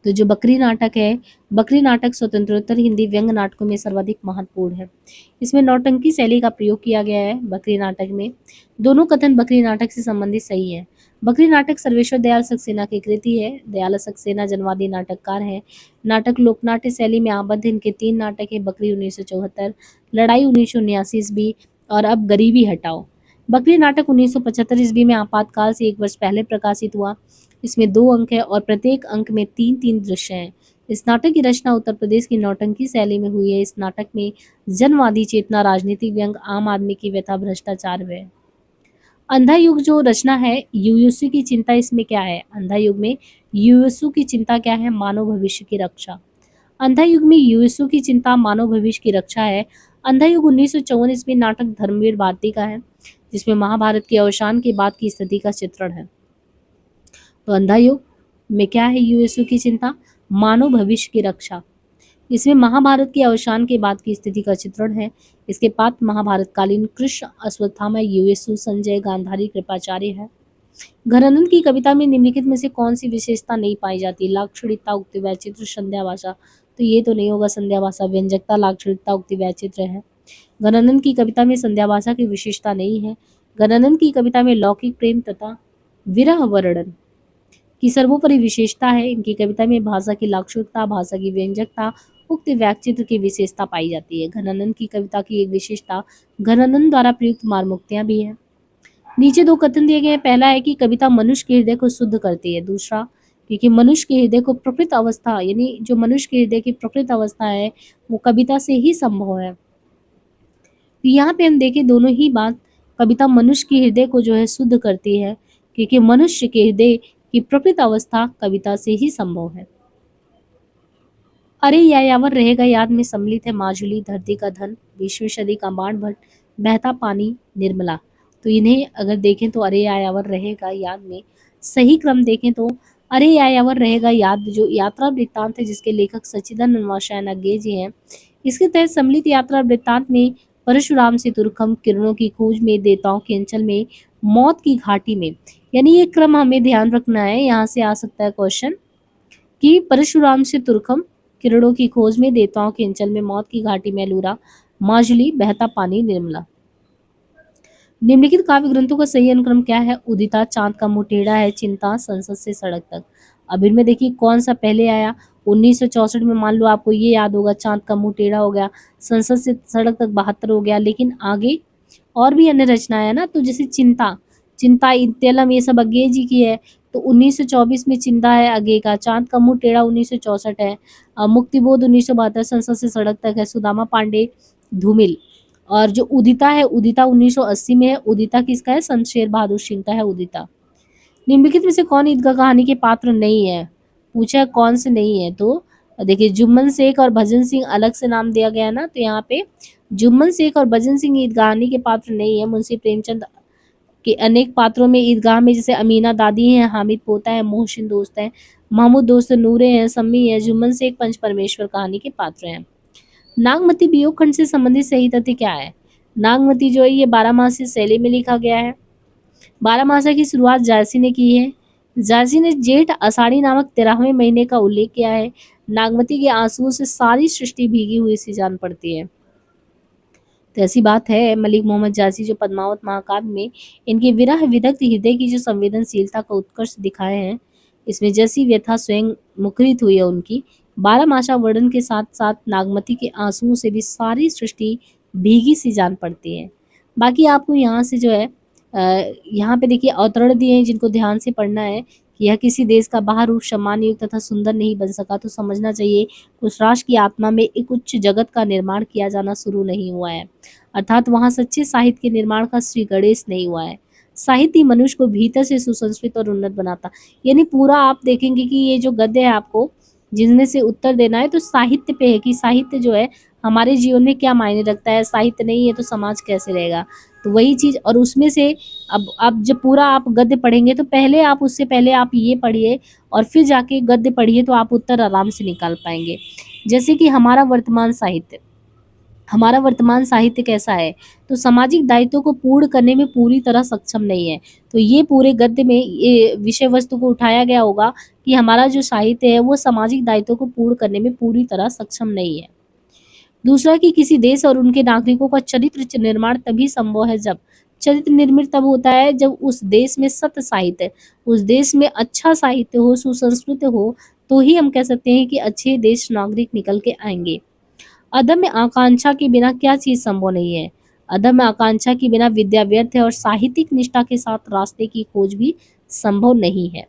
तो जो बकरी नाटक है, बकरी नाटक स्वतंत्रोत्तर हिंदी व्यंग्य नाटकों में सर्वाधिक महत्वपूर्ण है। इसमें नौटंकी शैली का प्रयोग किया गया है बकरी नाटक में। दोनों कथन बकरी नाटक से संबंधित सही है। बकरी नाटक सर्वेश्वर दयाल सक्सेना की कृति है। दयाल सक्सेना जनवादी नाटककार हैं। नाटक लोकनाट्य शैली में आबद्ध इनके 3 नाटक हैं, बकरी 1974, लड़ाई 1979 ईस्वी और अब गरीबी हटाओ। बकरी नाटक 1975 ईस्वी में आपातकाल से 1 वर्ष पहले प्रकाशित हुआ। इसमें 2 अंक है और प्रत्येक अंक में 3-3 दृश्य हैं। इस नाटक की रचना उत्तर प्रदेश की नौटंकी शैली में हुई है। इस नाटक में जनवादी चेतना, राजनीतिक व्यंग, आम आदमी की व्यथा, भ्रष्टाचार है। अंधा युग जो रचना है, युयुत्सु की चिंता, इसमें क्या है? अंधा युग में युयुत्सु की चिंता क्या है? मानव भविष्य की रक्षा। अंधा युग में युयुत्सु की चिंता मानव भविष्य की रक्षा है। अंधा युग 1954 ईस्वी नाटक धर्मवीर भारती का है, जिसमें महाभारत के अवसान के बाद की स्थिति का चित्रण है। तो अंधा युग में क्या है युयुत्सु की चिंता? मानव भविष्य की रक्षा। इसमें महाभारत के अवसान के बाद की स्थिति का चित्रण है। इसके पात्र महाभारत कालीन कृष्ण, अश्वत्थामा, युयुत्सु, संजय, गांधारी, कृपाचार्य है। घनानंद की कविता में निम्नलिखित में से कौन सी विशेषता नहीं पाई जाती? लाक्षणिकता, उक्ति, वैचित्र, संध्या भाषा। तो ये तो नहीं होगा संध्या भाषा। व्यंजकता, लाक्षणिकता, उक्ति, वैचित्र है। घनानंद की कविता में संध्या भाषा की विशेषता नहीं है। घनानंद की कविता में लौकिक प्रेम तथा विरह वर्णन की सर्वोपरि विशेषता है। इनकी कविता में भाषा की लाक्षणिकता, भाषा की व्यंजकता, उक्त वैचित्र की विशेषता पाई जाती है। घनानंद की कविता की एक विशेषता घनानंद द्वारा प्रयुक्त मार्मुक्तियां भी है। नीचे 2 कथन दिए गए हैं। पहला है कि कविता मनुष्य के हृदय को शुद्ध करती है। दूसरा, क्योंकि मनुष्य के हृदय को प्रकृत अवस्था, यानी जो मनुष्य के हृदय की प्रकृत अवस्था है वो कविता से ही संभव है। तो यहाँ पे हम देखें दोनों ही बात, कविता मनुष्य के हृदय को जो है शुद्ध करती है, क्योंकि मनुष्य के हृदय की प्रकृत अवस्था कविता से ही संभव है। अरे यायावर रहेगा याद में सम्मिलित है माजुली, धरती का धन, 20वीं सदी का बाण भट्ट, बहता पानी, निर्मला। तो इन्हें अगर देखें तो अरे यायावर रहेगा याद में सही क्रम देखें तो अरे यायावर रहेगा याद जो यात्रा वृत्तांत है, जिसके लेखक सच्चिदानंद वात्स्यायन अज्ञे जी हैं। इसके तहत सम्मिलित यात्रा वृत्तांत में परशुराम से तुर्कम, किरणों की खोज में, देवताओं के अंचल में, मौत की घाटी में, यानी ये क्रम हमें ध्यान रखना है। यहाँ से आ सकता है क्वेश्चन कि परशुराम से तुर्कम, किरणों की खोज में, देवताओं के अंचल में, मौत की घाटी में अलूरा, माजुली, बहता पानी, निर्मला। निम्नलिखित काव्य ग्रंथों का सही अनुक्रम क्या है? उदिता, चांद का मुंह टेढ़ा है, चिंता, संसद से सड़क तक। अब इनमें देखिए कौन सा पहले आया। 1964 में मान लो आपको ये याद होगा, चांद का मुंह टेढ़ा हो गया, संसद से सड़क तक 72 हो गया, लेकिन आगे और भी अन्य रचनाएं है ना, तो जैसे चिंता, चिंता तेलम, ये सब अज्ञे जी की है, तो 1924 में चिंता है अज्ञे का। चांद का मुंह टेढ़ा 1964 है। मुक्तिबोध 1972, संसद से सड़क तक है, सुदामा पांडे, धूमिल। और जो उदिता है, उदिता 1980 में है। उदिता किसका है? संत शेर बहादुर सिंह का है उदिता। निम्नलिखित में से कौन ईदगाह कहानी के पात्र नहीं है? पूछा है कौन से नहीं है, तो देखिए जुम्मन शेख और भजन सिंह अलग से नाम दिया गया है ना, तो यहाँ पे जुम्मन शेख और भजन सिंह ईदगाह कहानी के पात्र नहीं है। मुंशी प्रेमचंद के अनेक पात्रों में ईदगाह में जैसे अमीना दादी हैं, हामिद पोता है, मोहसिन दोस्त है, महमूद दोस्त, नूरे हैं, सम्मी है, जुम्मन शेख पंच परमेश्वर कहानी के पात्र हैं। नागमती वियोग खंड से संबंधित सही तथ्य क्या है? नागमती जो है ये 12मासी शैली में लिखा गया है। 12मासा की शुरुआत जायसी ने की है। जायसी ने जेठ आषाढ़ी नामक 13वें महीने का उल्लेख किया है। नागमती के आंसुओं से सारी सृष्टि भीगी हुई सी जान पड़ती है। तो ऐसी बात है, मलिक मोहम्मद जायसी जो पद्मावत महाकाव्य में इनके विरह विदग्ध हृदय की जो संवेदनशीलता का उत्कर्ष दिखाए हैं, इसमें जैसी व्यथा स्वयं मुखरित हुई है उनकी। 12मासा वर्णन के साथ साथ नागमती के आंसुओं से भी सारी सृष्टि भीगी सी जान पड़ती है। बाकी आपको यहाँ से जो है यहाँ पे देखिए अवतरण दिए हैं, जिनको ध्यान से पढ़ना है कि यह किसी देश का बाहर रूप सम्मानयुक्त तथा सुंदर नहीं बन सका, तो समझना चाहिए उस राष्ट्र की आत्मा में एक उच्च जगत का निर्माण किया जाना शुरू नहीं हुआ है, अर्थात वहाँ सच्चे साहित्य के निर्माण का श्री गणेश नहीं हुआ है। साहित्य मनुष्य को भीतर से सुसंस्कृत और उन्नत बनाता, यानी पूरा आप देखेंगे कि ये जो गद्य है आपको जिनमें से उत्तर देना है तो साहित्य पे है कि साहित्य जो है हमारे जीवन में क्या मायने रखता है, साहित्य नहीं है तो समाज कैसे रहेगा। तो वही चीज़, और उसमें से अब जब पूरा आप गद्य पढ़ेंगे तो पहले आप उससे पहले आप ये पढ़िए और फिर जाके गद्य पढ़िए, तो आप उत्तर आराम से निकाल पाएंगे। जैसे कि हमारा वर्तमान साहित्य, हमारा वर्तमान साहित्य कैसा है? तो सामाजिक दायित्वों को पूर्ण करने में पूरी तरह सक्षम नहीं है। तो ये पूरे गद्य में ये विषय वस्तु को उठाया गया होगा कि हमारा जो साहित्य है वो सामाजिक दायित्वों को पूर्ण करने में पूरी तरह सक्षम नहीं है। दूसरा कि किसी देश और उनके नागरिकों का निर्माण तभी संभव है जब चरित्र निर्मित तब होता है जब उस देश में सत्य साहित्य, उस देश में अच्छा साहित्य हो, सुसंस्कृत हो, तो ही हम कह सकते हैं कि अच्छे देश नागरिक निकल के आएँगे। अदम्य आकांक्षा के बिना क्या चीज़ संभव नहीं है? अदम्य आकांक्षा के बिना विद्या व्यर्थ है और साहित्यिक निष्ठा के साथ रास्ते की खोज भी संभव नहीं है।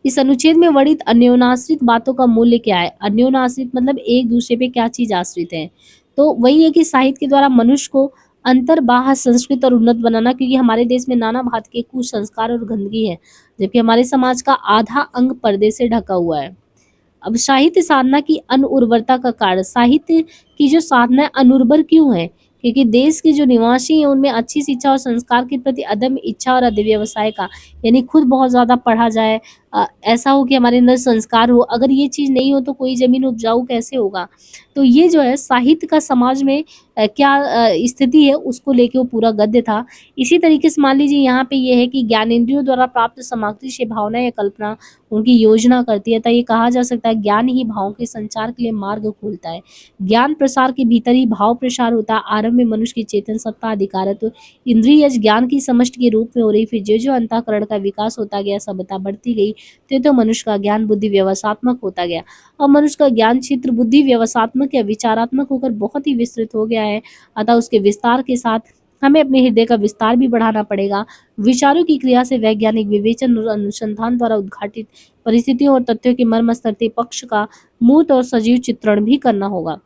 इस अनुच्छेद में वर्णित अन्योनाश्रित बातों का मूल्य क्या है? अन्योनाश्रित मतलब एक दूसरे पे क्या चीज आश्रित है? तो वही है कि साहित्य के द्वारा मनुष्य को अंतर्बाह्य संस्कृत और उन्नत बनाना, क्योंकि हमारे देश में नाना भांति के कुसंस्कार और गंदगी है, जबकि हमारे समाज का आधा अंग पर्दे से ढका हुआ है। अब साहित्य साधना की अनुर्वरता का कारण, साहित्य की जो साधना है अनुर्वर क्यों है? क्योंकि देश के जो निवासी हैं उनमें अच्छी शिक्षा और संस्कार के प्रति अदम्य इच्छा और अध्यवसाय का, यानी खुद बहुत ज़्यादा पढ़ा जाए, ऐसा हो कि हमारे अंदर संस्कार हो। अगर ये चीज़ नहीं हो तो कोई ज़मीन उपजाऊ कैसे होगा? तो ये जो है साहित्य का समाज में क्या स्थिति है उसको लेके वो पूरा गद्य था। इसी तरीके से मान लीजिए यहाँ पे ये है कि ज्ञानेंद्रियों द्वारा प्राप्त सामग्री से भावना या कल्पना उनकी योजना करती है। तो ये कहा जा सकता है ज्ञान ही भावों के संचार के लिए मार्ग खोलता है। ज्ञान प्रसार के भीतर ही भाव प्रसार होता है। आरंभ में मनुष्य की चेतन सत्ता अधिकारत्व इंद्रिय ज्ञान की समष्टि के रूप में हो रही, फिर जो अंतःकरण का विकास होता गया, सभ्यता बढ़ती गई, तो मनुष्य का ज्ञान बुद्धि व्यवसात्मक होता गया। और मनुष्य का ज्ञान क्षेत्र बुद्धि व्यवसात्मक या विचारात्मक होकर बहुत ही विस्तृत हो गया है। अतः उसके विस्तार के साथ हमें अपने हृदय का विस्तार भी बढ़ाना पड़ेगा। विचारों की क्रिया से वैज्ञानिक विवेचन और अनुसंधान द्वारा उद्घाटित परिस्थितियों और तथ्यों के मर्मस्तर पक्ष का मूर्त और सजीव चित्रण भी करना होगा।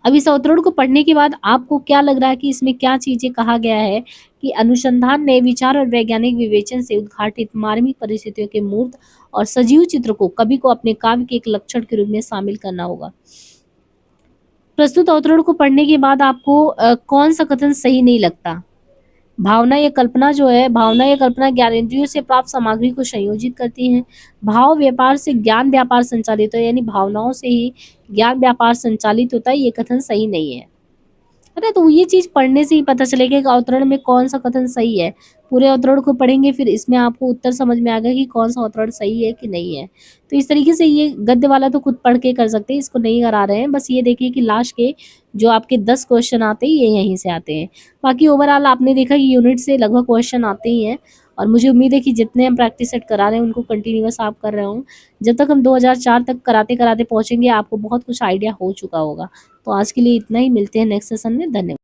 अब इस अवतरण को पढ़ने के बाद आपको क्या लग रहा है कि इसमें क्या चीजें कहा गया है कि अनुसंधान नए विचार और वैज्ञानिक विवेचन से उद्घाटित मार्मिक परिस्थितियों के मूर्त और सजीव चित्र को कवि को अपने काव्य के एक लक्षण के रूप में शामिल करना होगा। प्रस्तुत अवतरण को पढ़ने के बाद आपको कौन सा कथन सही नहीं लगता? भावना या कल्पना जो है, भावना या कल्पना ज्ञानेंद्रियों से प्राप्त सामग्री को संयोजित करती हैं। भाव व्यापार से ज्ञान व्यापार संचालित हो, यानी भावनाओं से ही ज्ञान व्यापार संचालित होता है, ये कथन सही नहीं है। अरे तो ये चीज़ पढ़ने से ही पता चलेगा कि अवतरण में कौन सा कथन सही है। पूरे अवतरण को पढ़ेंगे फिर इसमें आपको उत्तर समझ में आएगा कि कौन सा अवतरण सही है कि नहीं है। तो इस तरीके से ये गद्य वाला तो खुद पढ़ के कर सकते हैं, इसको नहीं करा रहे हैं। बस ये देखिए कि लास्ट के जो आपके 10 क्वेश्चन आते हैं ये यहीं से आते हैं। बाकी ओवरऑल आपने देखा कि यूनिट से लगभग क्वेश्चन आते ही हैं, और मुझे उम्मीद है कि जितने हम प्रैक्टिस सेट करा रहे हैं उनको कंटिन्यूअस आप कर रहे हो। जब तक हम 2004 तक कराते-कराते पहुँचेंगे आपको बहुत कुछ आइडिया हो चुका होगा। तो आज के लिए इतना ही, मिलते हैं नेक्स्ट सेशन में। धन्यवाद।